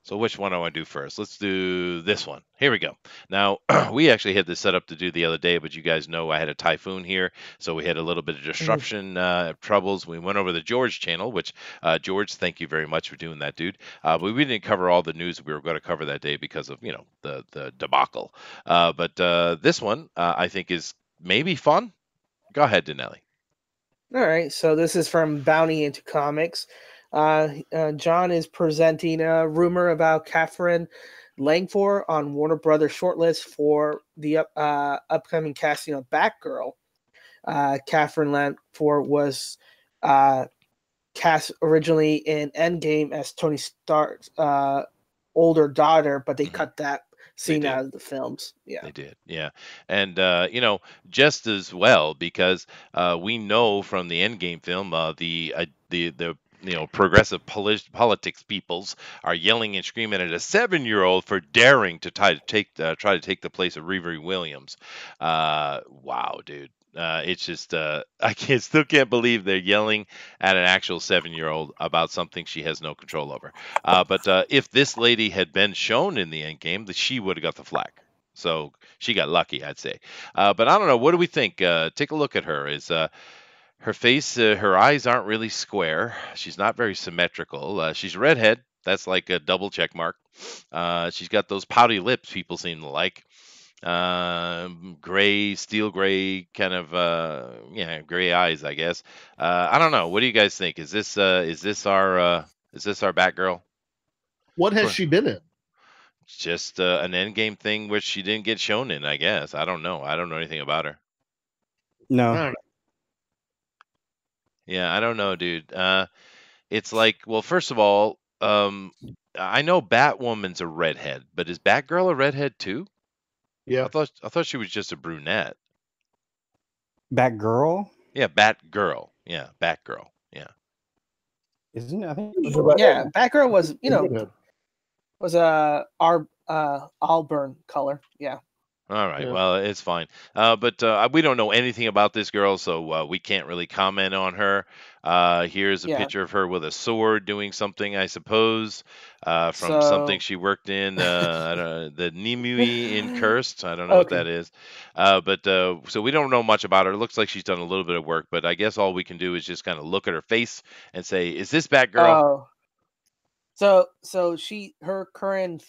So which one do I want to do first? Let's do this one. Here we go. Now, we actually had this set up to do the other day, but you guys know I had a typhoon here, so we had a little bit of disruption troubles. We went over the George channel, which, George, thank you very much for doing that, dude. But we didn't cover all the news we were going to cover that day because of, the debacle. But this one, I think, is maybe fun. Go ahead, Dinale. All right, so this is from Bounty into Comics. John is presenting a rumor about Catherine Langford on Warner Brothers shortlist for the upcoming casting of Batgirl. Catherine Langford was cast originally in Endgame as Tony Stark's older daughter, but they cut that scene out of the films. Yeah, they did. Yeah, and just as well because we know from the Endgame film the progressive politics peoples are yelling and screaming at a 7-year-old for daring to try to take the place of Riri Williams. Wow, dude. It's just I still can't believe they're yelling at an actual 7-year-old about something she has no control over. But if this lady had been shown in the Endgame, she would have got the flag. So she got lucky, I'd say. But I don't know. What do we think? Take a look at her. Is her face, her eyes aren't really square. She's not very symmetrical. She's a redhead. That's like a double check mark. She's got those pouty lips people seem to like. Gray, steel gray, kind of gray eyes, I guess. I don't know. What do you guys think? Is this our Batgirl? What has she been in? Just an Endgame thing which she didn't get shown in, I guess. I don't know. I don't know anything about her. No. Yeah, I don't know, dude. It's like, well, first of all, I know Batwoman's a redhead, but is Batgirl a redhead too? Yeah. I thought she was just a brunette. Batgirl? Yeah, Batgirl. Yeah, Batgirl. Yeah. Isn't it? I think. Yeah, Batgirl was was our Auburn color. Yeah. All right. Yeah. Well, it's fine. But we don't know anything about this girl, so we can't really comment on her. Here's a picture of her with a sword doing something, I suppose, from something she worked in, I don't know, the Nimue in Cursed. I don't know what that is. So we don't know much about her. It looks like she's done a little bit of work, but I guess all we can do is just kind of look at her face and say, is this Batgirl? So her current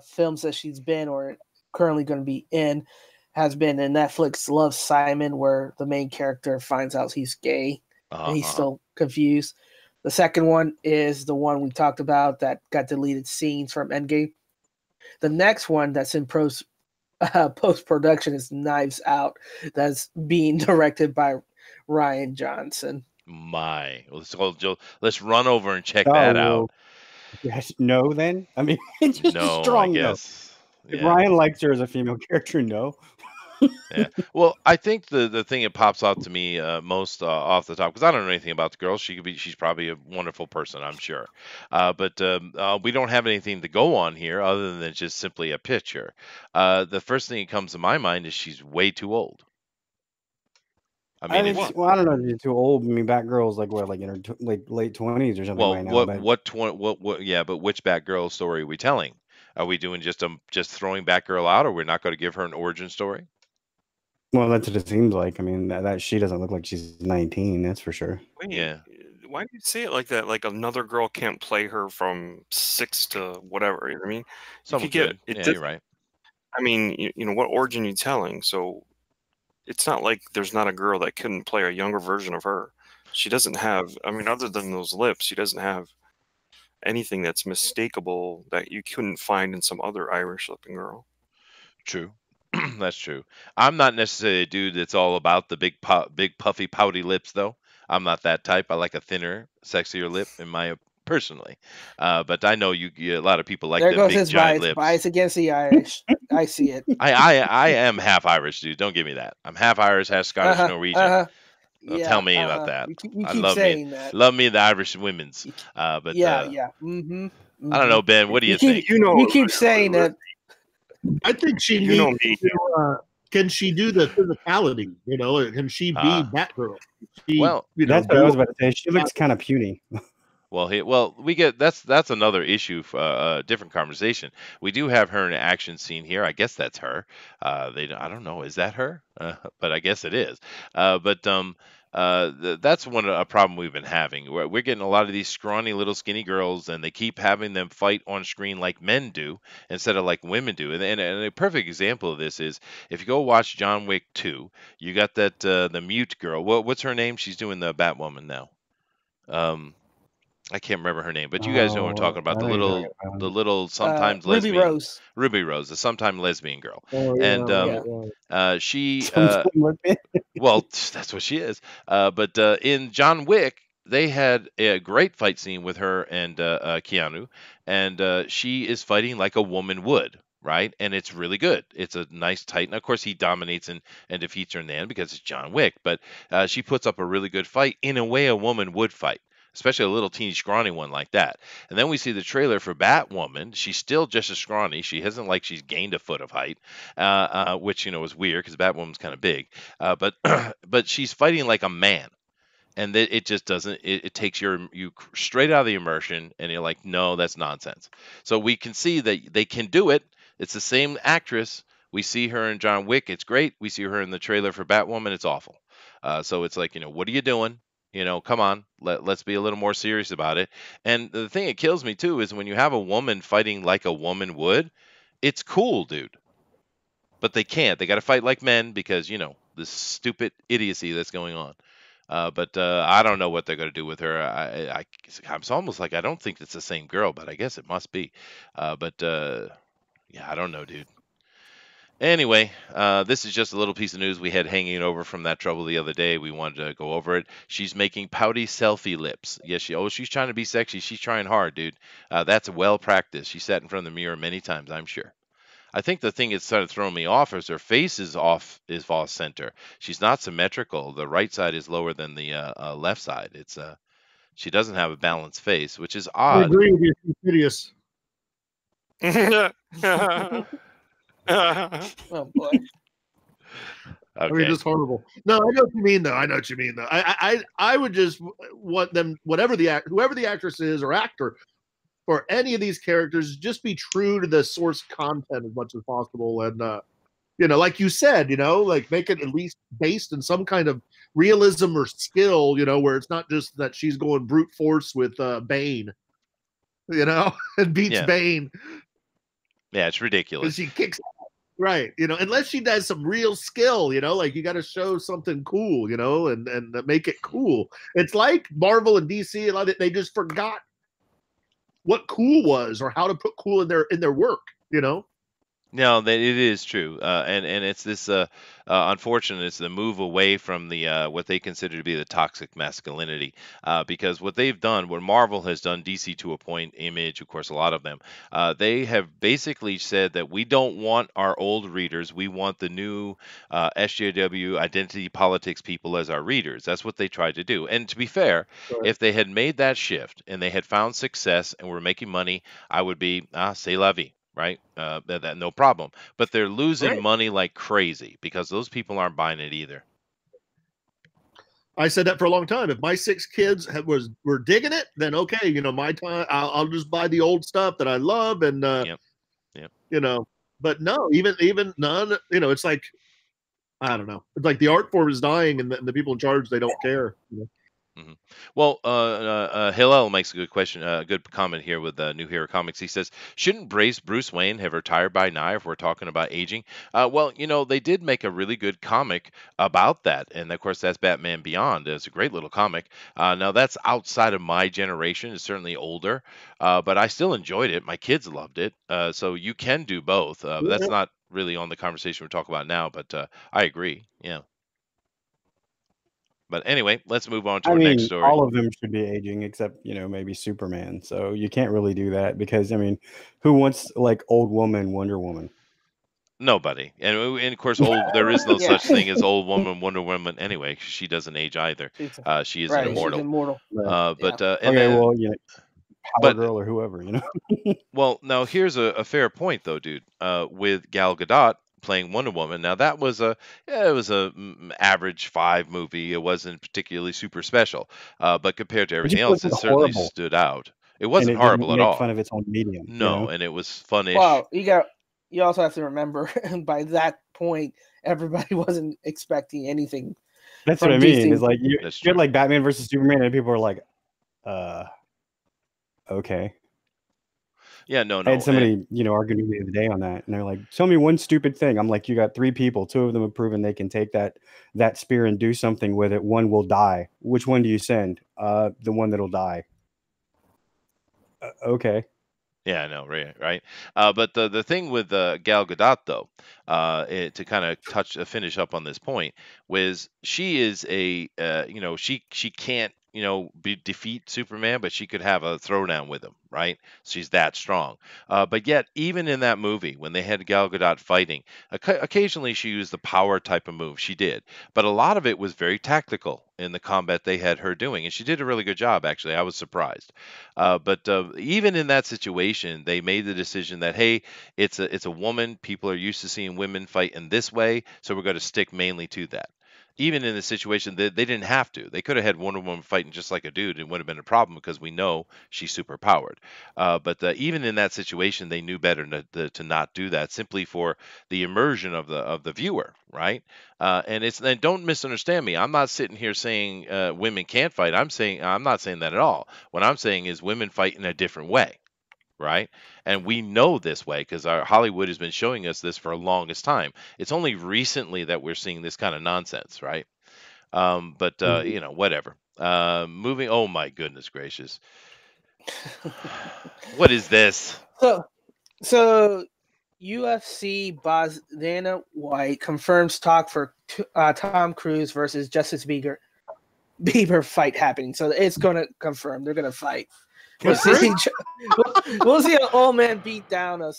films that she's been or currently going to be in has been in Netflix Love, Simon, where the main character finds out he's gay and he's still confused. The second one is the one we talked about that got deleted scenes from Endgame. The next one that's in post-production is Knives Out, that's being directed by Rian Johnson. My, let's run over and check Oh that out. well, yes, no. Then I mean, it's just a No, I strong no. guess. If Yeah. Ryan likes her as a female character, no. Yeah. Well, I think the thing that pops out to me most off the top, because I don't know anything about the girl. She's probably a wonderful person, I'm sure. But we don't have anything to go on here other than just simply a picture. The first thing that comes to my mind is she's way too old. I I mean, think. if What? Well, I don't know if you're too old. I mean, Batgirl's like what, like in her late 20s or something well, by now. But yeah, but which Batgirl story are we telling? Are we doing just throwing Batgirl out, or we're not going to give her an origin story? well, that's what it seems like. I mean, that she doesn't look like she's 19. That's for sure. Wait, Yeah. why do you say it like that? Like another girl can't play her from 6 to whatever. You know what I mean, you Someone could get could. it. Yeah, you're right. I mean, you know, what origin you telling? So it's not like there's not a girl that couldn't play a younger version of her. She doesn't have. I mean, other than those lips, she doesn't have anything that's mistakable that you couldn't find in some other Irish looking girl. True. That's true. I'm not necessarily a dude that's all about the big puffy pouty lips though. I'm not that type. I like a thinner, sexier lip in my personally. But I know a lot of people like There the goes big his giant bias. lips. Bias against the Irish. I see it. I am half Irish, dude. Don't give me that. I'm half Irish, half Scottish, Norwegian. Don't tell Yeah. me about that. You I keep saying that. love me the Irish women's. You But Yeah. I don't know, Ben. What do you think? You keep saying that. I think she You know needs me. to. Can she do the physicality? You know, or can she be Batgirl? She, Well, you know, That's what I was about to say. She looks kind of puny. we get that's another issue for a different conversation. We do have her in an action scene here. I guess that's her. I don't know, is that her? But I guess it is. That's a problem we've been having. We're getting a lot of these scrawny little skinny girls, and they keep having them fight on screen like men do instead of like women do. And a perfect example of this is if you go watch John Wick 2, you got that the mute girl. What's her name? She's doing the Batwoman now. Um, I can't remember her name, but you guys know what I'm talking Oh, about. I The know you're talking little, about. the little sometimes Ruby lesbian Rose. Ruby Rose, the sometime lesbian girl, Oh and yeah, right. she Sometime with it. well, that's what she is. But in John Wick, they had a great fight scene with her and Keanu, and she is fighting like a woman would, right? And it's really good. It's a nice tight, and of course he dominates and defeats her in the end because it's John Wick. But she puts up a really good fight in a way a woman would fight. Especially a little teeny scrawny one like that. And then we see the trailer for Batwoman. She's still just as scrawny. She hasn't like she's gained a foot of height, which is weird because Batwoman's kind of big. But but she's fighting like a man, and it just doesn't. It takes you straight out of the immersion, and you're like, no, that's nonsense. So we can see that they can do it. It's the same actress. We see her in John Wick. It's great. We see her in the trailer for Batwoman. It's awful. So it's like, what are you doing? Come on. Let's be a little more serious about it. And the thing that kills me too is when you have a woman fighting like a woman would. It's cool, dude, but they can't. They got to fight like men because this stupid idiocy that's going on. But I don't know what they're going to do with her. It's almost like I don't think it's the same girl, but I guess it must be. But yeah, I don't know, dude. Anyway, this is just a little piece of news we had hanging over from that trouble the other day. We wanted to go over it. She's making pouty selfie lips. Yes, she's trying to be sexy. She's trying hard, dude. That's well practiced. She sat in front of the mirror many times, I'm sure. I think the thing that's started throwing me off is her face is off center. She's not symmetrical. The right side is lower than the left side. She doesn't have a balanced face, which is I odd. agree with you. She's hideous. Oh boy. I mean, Okay. it's horrible. No, I know what you mean, though. I would just want them, whoever the actress is or actor, for any of these characters, just be true to the source content as much as possible, and like you said, like make it at least based in some kind of realism or skill, where it's not just that she's going brute force with Bane, and beats Yeah. Bane. Yeah, it's ridiculous. Because she kicks. Right, unless she does some real skill, like you got to show something cool, and make it cool. It's like Marvel and DC, a lot of they just forgot what cool was or how to put cool in their work, No, that it is true, and it's this unfortunate. It's the move away from the what they consider to be the toxic masculinity, because what they've done, what Marvel has done, DC to a point, Image, of course, a lot of them, they have basically said that we don't want our old readers. We want the new SJW identity politics people as our readers. That's what they tried to do. And to be fair, Right. if they had made that shift and they had found success and were making money, I would be c'est la vie. Right? That no problem. But they're losing Right. money like crazy because those people aren't buying it either. I said that for a long time. If my 6 kids were digging it, then okay, my time. I'll just buy the old stuff that I love, and Yep. But no, even none. It's like, I don't know. It's like the art form is dying, and the people in charge, they don't care. Mhm. Well, Hillel makes a good question, a good comment here with New Hero Comics. He says, "Shouldn't Bruce Wayne have retired by now if we're talking about aging?" Well, they did make a really good comic about that, and of course, that's Batman Beyond. It's a great little comic. Now, that's outside of my generation. It's certainly older, but I still enjoyed it. My kids loved it. So you can do both. But that's not really on the conversation we're talking about now. But I agree. Yeah. But anyway, let's move on to our next story. All of them should be aging except, maybe Superman. So you can't really do that because, who wants like old woman Wonder Woman? Nobody. And of course, there is no such thing as old woman Wonder Woman anyway. 'Cause she doesn't age either. She is Right, immortal. she's immortal. But Power Girl or whoever, Well, now here's a fair point though, dude. With Gal Gadot playing Wonder Woman. Now that was average 5 movie. It wasn't particularly super special. But compared to everything else, it certainly stood out. It wasn't horrible at all. Make fun of its own medium. No, and it was funnish. Well, you also have to remember by that point everybody wasn't expecting anything. That's what I mean. It's like you had like Batman versus Superman, and people are like, okay. Yeah, no. I had somebody, arguing with me the other day on that, and they're like, "Tell me one stupid thing." I'm like, "You got 3 people. 2 of them have proven they can take that spear and do something with it. 1 will die. Which one do you send? The one that'll die." Okay. Yeah, I know, right. But the thing with Gal Gadot, though, to kind of finish up on this point, was she is she can't defeat Superman, but she could have a throwdown with him, right? She's that strong. But yet, even in that movie, when they had Gal Gadot fighting, occasionally she used the power type of move. She did, but a lot of it was very tactical in the combat they had her doing, and she did a really good job. Actually, I was surprised. But even in that situation, they made the decision that hey, it's a woman. People are used to seeing women fight in this way, so we're going to stick mainly to that. Even in the situation, they didn't have to. They could have had Wonder Woman fighting just like a dude. It wouldn't have been a problem because we know she's super powered. But even in that situation, they knew better to not do that, simply for the immersion of the viewer, right? And don't misunderstand me. I'm not sitting here saying women can't fight. I'm not saying that at all. What I'm saying is women fight in a different way. Right? And we know this way because our Hollywood has been showing us this for the longest time. It's only recently that we're seeing this kind of nonsense, right? But whatever. Moving. Oh my goodness gracious! What is this? So UFC boss Dana White confirms talk for Tom Cruise versus Justice Bieber fight happening. So it's going to confirm they're going to fight. We'll see an old man beat down a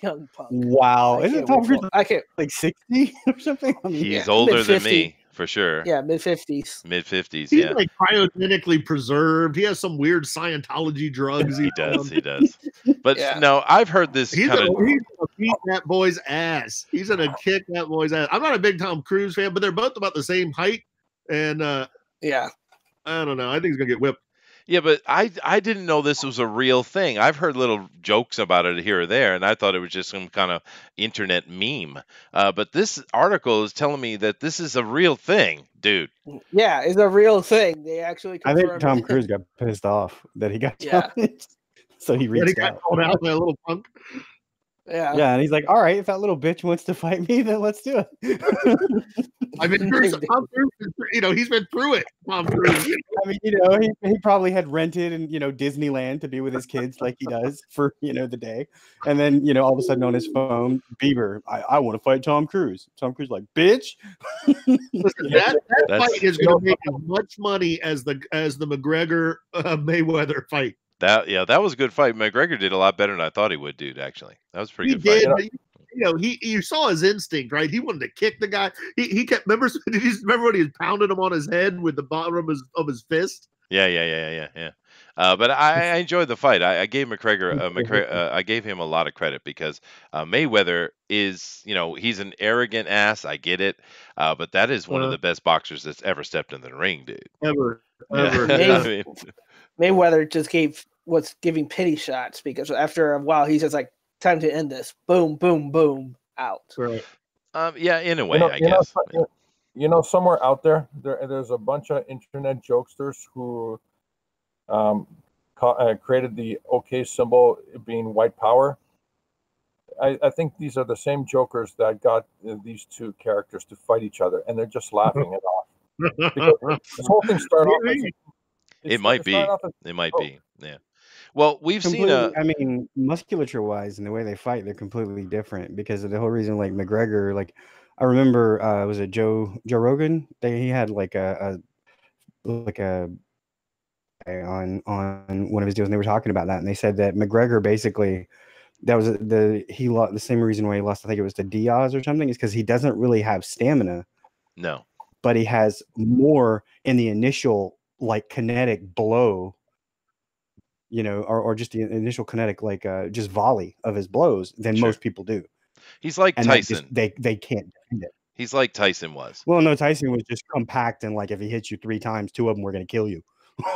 young punk. Wow. Isn't Tom Cruise like 60 or something? He's older than me, for sure. Yeah, mid-50s. Mid-50s, He's like cryogenically preserved. He has some weird Scientology drugs. He does. But no, I've heard this he's gonna beat that boy's ass. He's gonna kick that boy's ass. I'm not a big Tom Cruise fan, but they're both about the same height. And I don't know. I think he's gonna get whipped. Yeah, but I didn't know this was a real thing. I've heard little jokes about it here or there, and I thought it was just some kind of internet meme. But this article is telling me that this is a real thing, dude. Yeah, it's a real thing. They actually I think Tom Cruise got pissed off that he got challenged, so he reached out. Called out by a little punk. Yeah. Yeah, and he's like, all right, if that little bitch wants to fight me, then let's do it. I've been through. Tom Cruise, he's been through it. Tom Cruise. I mean, he probably had rented and Disneyland to be with his kids like he does for the day, and then all of a sudden on his phone, Bieber, I want to fight Tom Cruise. Tom Cruise like, bitch. Listen, that fight is going to make as much money as the McGregor Mayweather fight. That was a good fight. McGregor did a lot better than I thought he would, dude. Actually, that was a pretty good Did, fight. but you saw his instinct, right? He wanted to kick the guy. He kept. Remember when he was pounding him on his head with the bottom of his fist? Yeah. But I enjoyed the fight. I gave I gave him a lot of credit because Mayweather is, he's an arrogant ass. I get it, but that is one of the best boxers that's ever stepped in the ring, dude. Ever. I mean, Mayweather just was giving pity shots because after a while he's just like, time to end this. Boom, boom, boom, out. Right. yeah, in a way, I guess. Somewhere out there's a bunch of internet jokesters who created the OK symbol being white power. I think these are the same jokers that got these two characters to fight each other, and they're just laughing it off. Because this whole thing started off as It might be. Yeah. Well, we've seen I mean, musculature wise and the way they fight, they're completely different because of the whole reason. Like McGregor, like I remember, was it Joe Rogan? He had like a on one of his deals, and they were talking about that, and they said that McGregor basically, that was the same reason why he lost. I think it was to Diaz or something. Is because he doesn't really have stamina. No. But he has more in the initial like kinetic blow, or just the initial kinetic like just volley of his blows than most people do. He's like Tyson. They can't defend it. He's like Tyson was. Well, no, Tyson was just compact and like if he hits you 3 times, 2 of them were going to kill you.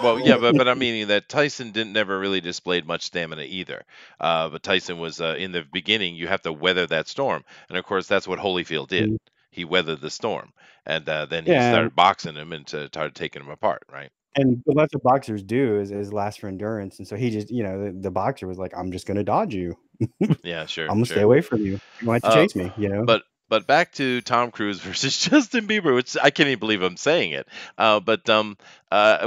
Well, yeah, but I'm meaning that Tyson never really displayed much stamina either. But Tyson was in the beginning. You have to weather that storm, and of course that's what Holyfield did. Mm-hmm. He weathered the storm, and then he started boxing him and started taking him apart, right? And that's what boxers do is last for endurance. And so he just, the boxer was like, I'm just going to dodge you. Yeah, sure. I'm going to stay away from you. You don't have to chase me, But back to Tom Cruise versus Justin Bieber, which I can't even believe I'm saying it. But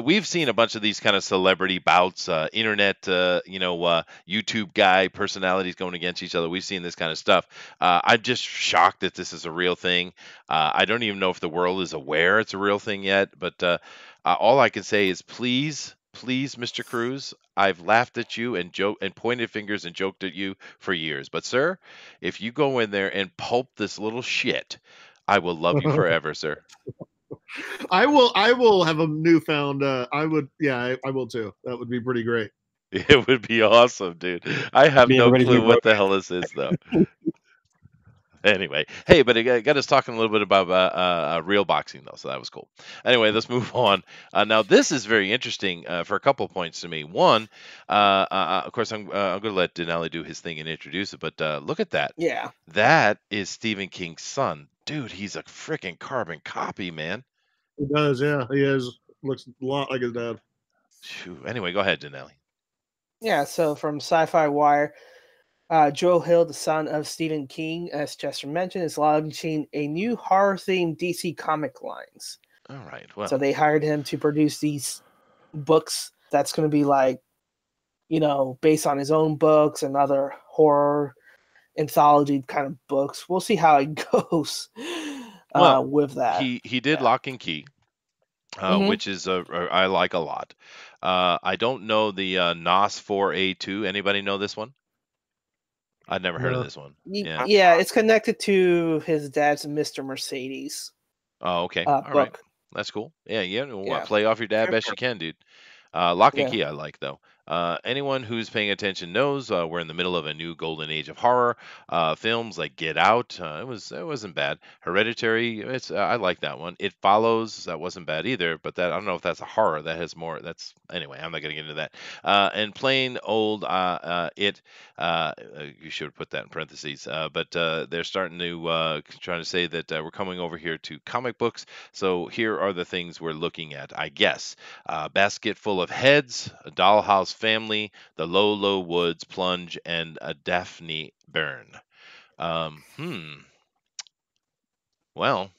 we've seen a bunch of these kind of celebrity bouts, internet, YouTube guy personalities going against each other. We've seen this kind of stuff. I'm just shocked that this is a real thing. I don't even know if the world is aware it's a real thing yet. But all I can say is please, Mr. Cruise, I've laughed at you and pointed fingers and joked at you for years. But sir, if you go in there and pulp this little shit, I will love you forever, sir. I will have a newfound I will too. That would be pretty great. It would be awesome, dude. I have no clue what the hell this is though. Anyway, hey, but it got us talking a little bit about real boxing, though, so that was cool. Anyway, let's move on. Now, this is very interesting for a couple of points to me. One, of course, I'm going to let Dinale do his thing and introduce it, but look at that. Yeah. That is Stephen King's son. Dude, he's a freaking carbon copy, man. He does, yeah. He is. Looks a lot like his dad. Anyway, go ahead, Dinale. Yeah, so from Sci-Fi Wire, Joe Hill, the son of Stephen King, as Chester mentioned, is launching a new horror-themed DC comic lines. All right. Well, so they hired him to produce these books that's going to be like, based on his own books and other horror anthology kind of books. We'll see how it goes with that. He did Lock and Key, which is I like a lot. I don't know the NOS 4A2. Anybody know this one? I'd never heard of this one. Yeah, it's connected to his dad's Mr. Mercedes. Oh, okay. All right. That's cool. Yeah. Play off your dad best you can, dude. Lock and Key I like, though. Anyone who's paying attention knows we're in the middle of a new golden age of horror. Films like Get Out, it wasn't bad. Hereditary, I like that one. It Follows, that wasn't bad either. But that I don't know if that's a horror. That has more. That's anyway. I'm not gonna get into that. And plain old It. You should put that in parentheses. But they're starting to trying to say that we're coming over here to comic books. So here are the things we're looking at. I guess basket full couple of heads, a dollhouse family, the low, low woods plunge, and a Daphne burn. Um, hmm. Well,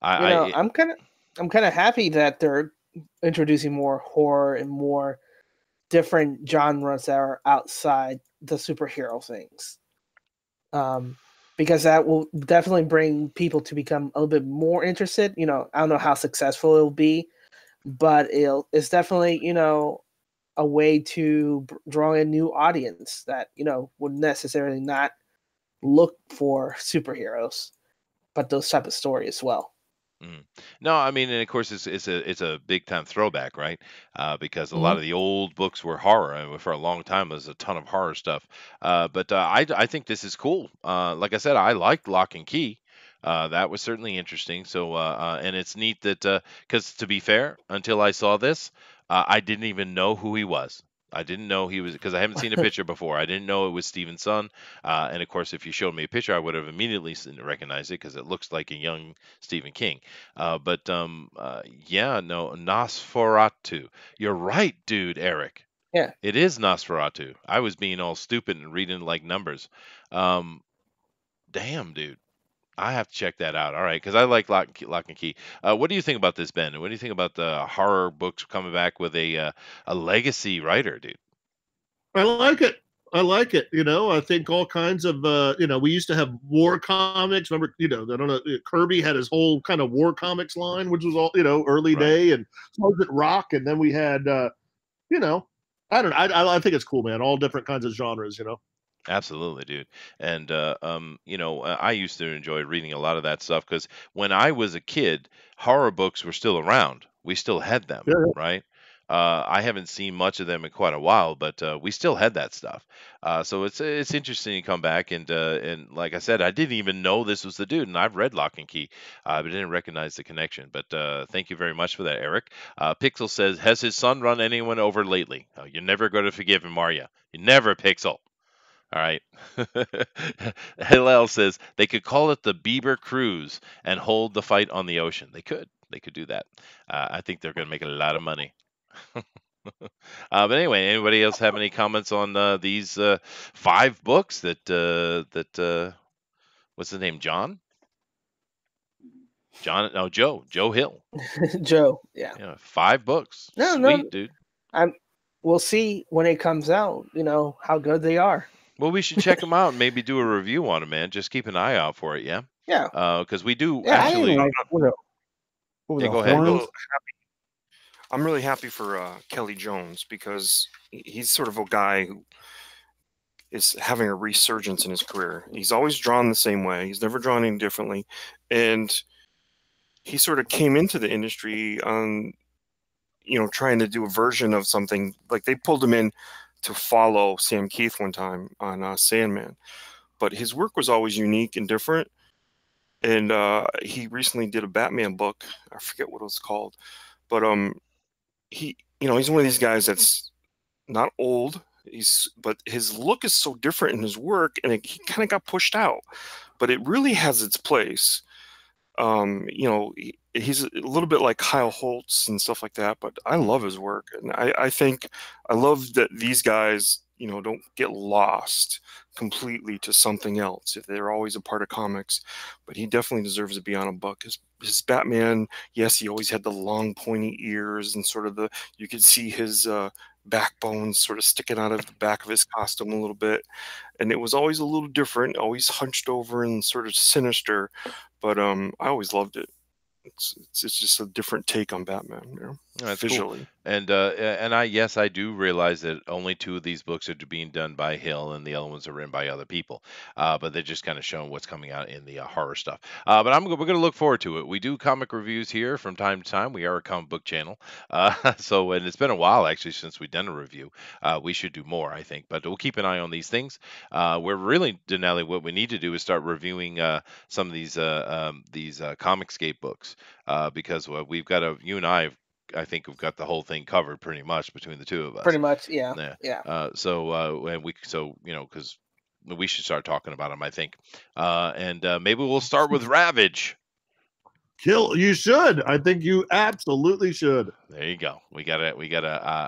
I I'm kind of happy that they're introducing more horror and more different genres that are outside the superhero things. Because that will definitely bring people to become a little bit more interested. I don't know how successful it'll be, but it's definitely, a way to draw a new audience that, would necessarily not look for superheroes, but those type of stories as well. Mm. No, I mean, and of course, it's a big time throwback, right? Because a lot Mhm. of the old books were horror, and for a long time, there was a ton of horror stuff. But I think this is cool. Like I said, I liked Lock and Key. That was certainly interesting. So, and it's neat that because to be fair, until I saw this, I didn't even know who he was. I didn't know he was because I haven't seen a picture before. I didn't know it was Steven's son. And of course, if you showed me a picture, I would have immediately recognized it because it looks like a young Stephen King. Yeah, no, Nosferatu. You're right, dude, Eric. Yeah. It is Nosferatu. I was being all stupid and reading like numbers. Um, damn, dude. I have to check that out. All right, because I like Lock and Key. What do you think about this, Ben? What do you think about the horror books coming back with a legacy writer, dude? I like it. I like it. I think all kinds of, we used to have war comics. Remember, I don't know, Kirby had his whole kind of war comics line, which was all, early Right. day, and so was it Rock. And then we had, you know, I don't know. I think it's cool, man. All different kinds of genres. Absolutely, dude. And I used to enjoy reading a lot of that stuff because when I was a kid, horror books were still around. We still had them, Yeah. right? I haven't seen much of them in quite a while, but we still had that stuff. So it's interesting to come back and like I said, I didn't even know this was the dude, and I've read Lock and Key, but didn't recognize the connection. But thank you very much for that, Eric. Pixel says, "Has his son run anyone over lately? Oh, you're never going to forgive him, are you? You never, Pixel." All right. Hillel says they could call it the Bieber Cruise and hold the fight on the ocean. They could. They could do that. I think they're going to make a lot of money. But anyway, anybody else have any comments on these 5 books that what's his name? John? John? No, Joe. Joe Hill. Joe, yeah. Yeah, 5 books. No, Sweet, dude. We'll see when it comes out, how good they are. Well, we should check them out and maybe do a review on them, man. Just keep an eye out for it, yeah? Yeah. Because we do Yeah, I actually. like what was Yeah, it, go ahead. horns? I'm really happy for Kelly Jones because he's sort of a guy who is having a resurgence in his career. He's always drawn the same way. He's never drawn any differently. And he sort of came into the industry on, trying to do a version of something. Like they pulled him in to follow Sam Keith one time on Sandman. But his work was always unique and different. And he recently did a Batman book. I forget what it was called. But he's one of these guys that's not old. But his look is so different in his work, and he kind of got pushed out. But it really has its place. He's a little bit like Kyle Holtz and stuff like that. But I love his work, and I love that these guys, don't get lost completely to something else. If they're always a part of comics, but he definitely deserves to be on a book. His Batman, yes, he always had the long pointy ears and sort of you could see his backbone sort of sticking out of the back of his costume a little bit, and it was always a little different, always hunched over and sort of sinister. But I always loved it. It's just a different take on Batman, That's visually. cool. And I do realize that only 2 of these books are being done by Hill, and the other ones are written by other people. But they're just kind of showing what's coming out in the horror stuff. But we're going to look forward to it. We do comic reviews here from time to time. We are a comic book channel, and it's been a while actually since we've done a review. We should do more, I think. But we'll keep an eye on these things. We're really, Denali, what we need to do is start reviewing some of these Comicscape books because we've got you and I think we've got the whole thing covered pretty much between the 2 of us. Pretty much, yeah. Yeah. Because we should start talking about them, I think. And maybe we'll start with Ravage. You should. I think you absolutely should. There you go. We got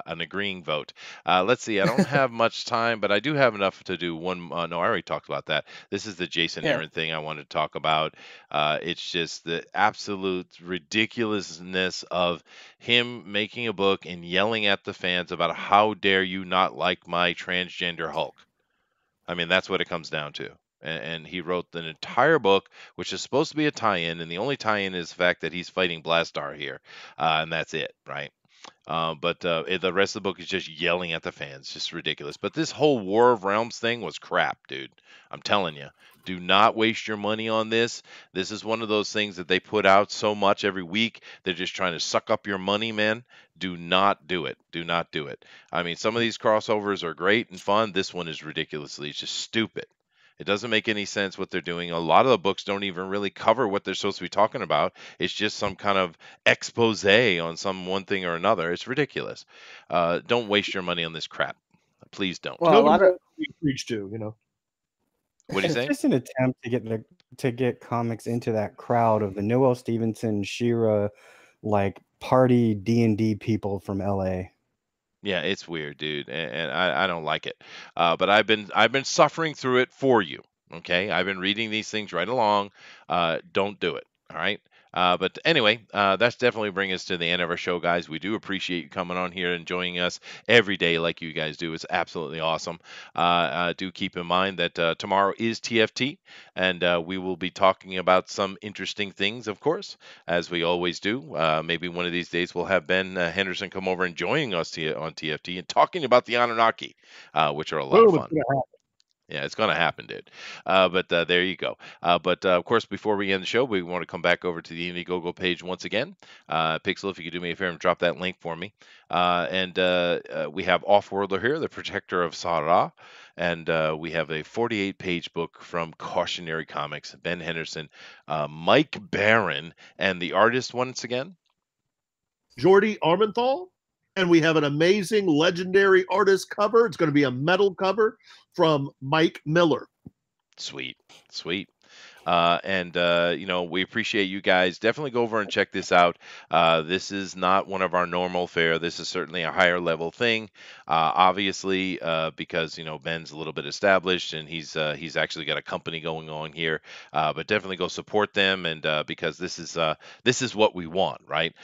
an agreeing vote. Let's see. I don't have much time, but I do have enough to do one. No, I already talked about that. This is the Jason Yeah. Aaron thing I wanted to talk about. It's just the absolute ridiculousness of him making a book and yelling at the fans about how dare you not like my transgender Hulk. I mean, that's what it comes down to. And he wrote an entire book, which is supposed to be a tie-in, and the only tie-in is the fact that he's fighting Blastar here, and that's it, right? But the rest of the book is just yelling at the fans, just ridiculous. But this whole War of Realms thing was crap, dude. I'm telling you, do not waste your money on this. This is one of those things that they put out so much every week. They're just trying to suck up your money, man. Do not do it. Do not do it. I mean, some of these crossovers are great and fun. This one is ridiculously, it's just stupid. It doesn't make any sense what they're doing. A lot of the books don't even really cover what they're supposed to be talking about. It's just some kind of expose on some one thing or another. It's ridiculous. Don't waste your money on this crap. Please don't. Well, a Nobody lot of knows who you preach to, you know. What do you It's say? just an attempt to get comics into that crowd of the Noel Stevenson, Shira, like party D&D people from LA. Yeah, it's weird, dude, and I don't like it. But I've been suffering through it for you. Okay, I've been reading these things right along. Don't do it. All right. But anyway, that's definitely bring us to the end of our show, guys. We do appreciate you coming on here and joining us every day, like you guys do. It's absolutely awesome. Do keep in mind that tomorrow is TFT, and we will be talking about some interesting things, of course, as we always do. Maybe one of these days we'll have Ben Henderson come over and joining us on TFT and talking about the Anunnaki, which are a lot of Boom, it's fun. gonna happen. Yeah, it's going to happen, dude. But there you go. But of course, before we end the show, we want to come back over to the Indiegogo page once again. Pixel, if you could do me a favor and drop that link for me. And we have Offworlder here, the protector of Sarah. And we have a 48-page book from Cautionary Comics, Ben Henderson, Mike Barron, and the artist once again. Jordi Armenthal. And we have an amazing legendary artist cover. It's going to be a metal cover from Mike Miller. Sweet, sweet. We appreciate you guys. Definitely go over and check this out. This is not one of our normal fare. This is certainly a higher level thing. Obviously, because Ben's a little bit established and he's actually got a company going on here. But definitely go support them, and because this is what we want, right?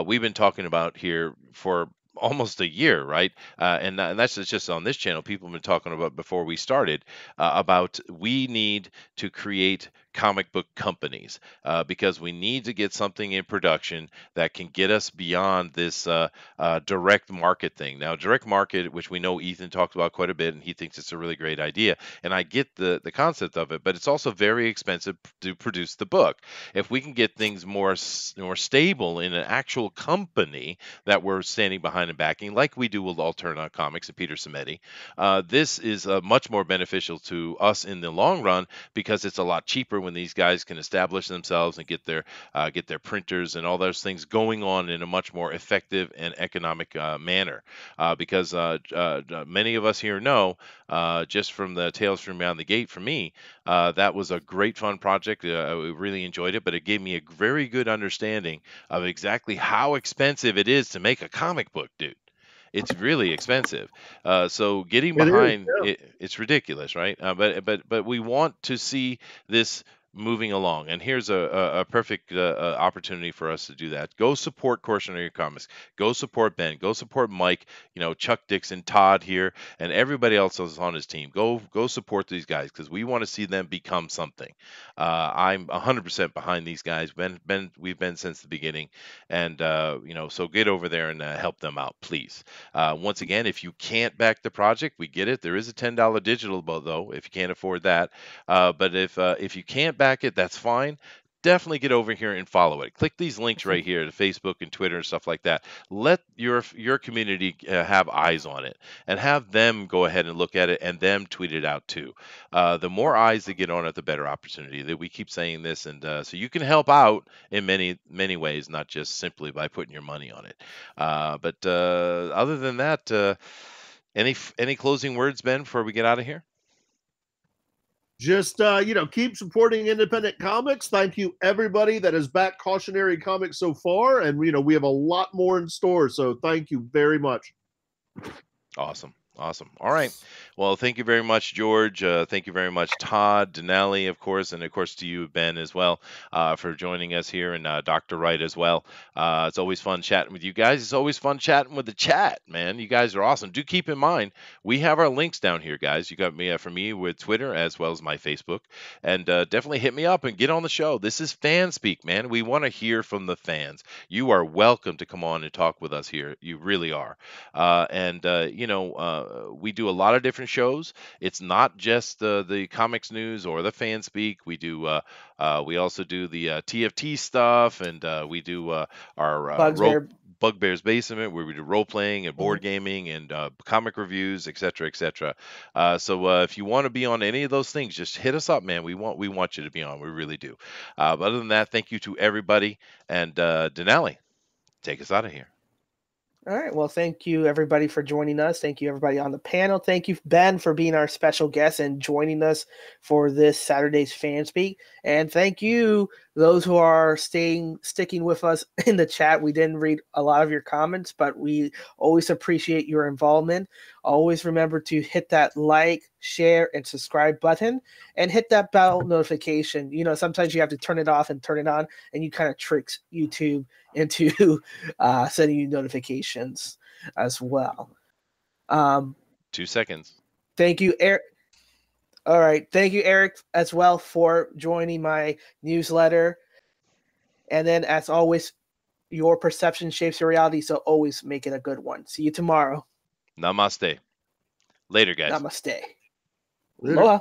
We've been talking about here for almost a year, right? And that's just on this channel. People have been talking about before we started about we need to create comic book companies because we need to get something in production that can get us beyond this direct market thing. Now, direct market, which we know Ethan talked about quite a bit, and he thinks it's a really great idea, and I get the concept of it, but it's also very expensive to produce the book. If we can get things more stable in an actual company that we're standing behind and backing, like we do with Alterna Comics and Peter Samedi, this is much more beneficial to us in the long run because it's a lot cheaper when these guys can establish themselves and get their printers and all those things going on in a much more effective and economic manner. Because many of us here know, just from the Tales from Beyond the Gate, for me, that was a great fun project. We really enjoyed it, but it gave me a very good understanding of exactly how expensive it is to make a comic book, dude. It's really expensive. So getting It is, behind yeah. it's ridiculous, right? But we want to see this moving along, and here's a perfect opportunity for us to do that. Go support Cautionary Comics. Go support Ben. Go support Mike. Chuck Dixon, Todd here, and everybody else is on his team. Go support these guys because we want to see them become something. I'm 100% behind these guys. We've been since the beginning, and so get over there and help them out, please. Once again, if you can't back the project, we get it. There is a $10 digital though, if you can't afford that. But if you can't back it, that's fine. Definitely get over here and follow it. Click these links right here to Facebook and Twitter and stuff like that. Let your community have eyes on it and have them go ahead and look at it and them tweet it out too. The more eyes that get on it, the better opportunity. That we keep saying this, and so you can help out in many ways, not just simply by putting your money on it. But other than that, any closing words, Ben, before we get out of here? just keep supporting independent comics. Thank you everybody that has backed Cautionary Comics so far, and we have a lot more in store, so thank you very much. Awesome. All right. Well, thank you very much, George. Thank you very much, Todd, Dinale, of course, and of course to you, Ben, as well, for joining us here, and Dr. Wright as well. It's always fun chatting with you guys. It's always fun chatting with the chat, man. You guys are awesome. Do keep in mind, we have our links down here, guys. You got me for me with Twitter as well as my Facebook, and definitely hit me up and get on the show. This is FanSpeak, man. We want to hear from the fans. You are welcome to come on and talk with us here. You really are. We do a lot of different shows. It's not just the comics news or the FanSpeak. We do. We also do the TFT stuff, and we do our Bugbear's Basement, where we do role playing and board gaming and comic reviews, etc., etc. So if you want to be on any of those things, just hit us up, man. We want you to be on. We really do. But other than that, thank you to everybody. And Dinale, take us out of here. All right. Well, thank you, everybody, for joining us. Thank you, everybody on the panel. Thank you, Ben, for being our special guest and joining us for this Saturday's FanSpeak. And thank you, those who are sticking with us in the chat. We didn't read a lot of your comments, but we always appreciate your involvement. Always remember to hit that like, share, and subscribe button, and hit that bell notification. Sometimes you have to turn it off and turn it on, and you kind of tricks YouTube into sending you notifications as well. 2 seconds. Thank you, Eric. All right. Thank you, Eric, as well, for joining my newsletter. And then, as always, your perception shapes your reality, so always make it a good one. See you tomorrow. Namaste. Later, guys. Namaste. Later. Aloha.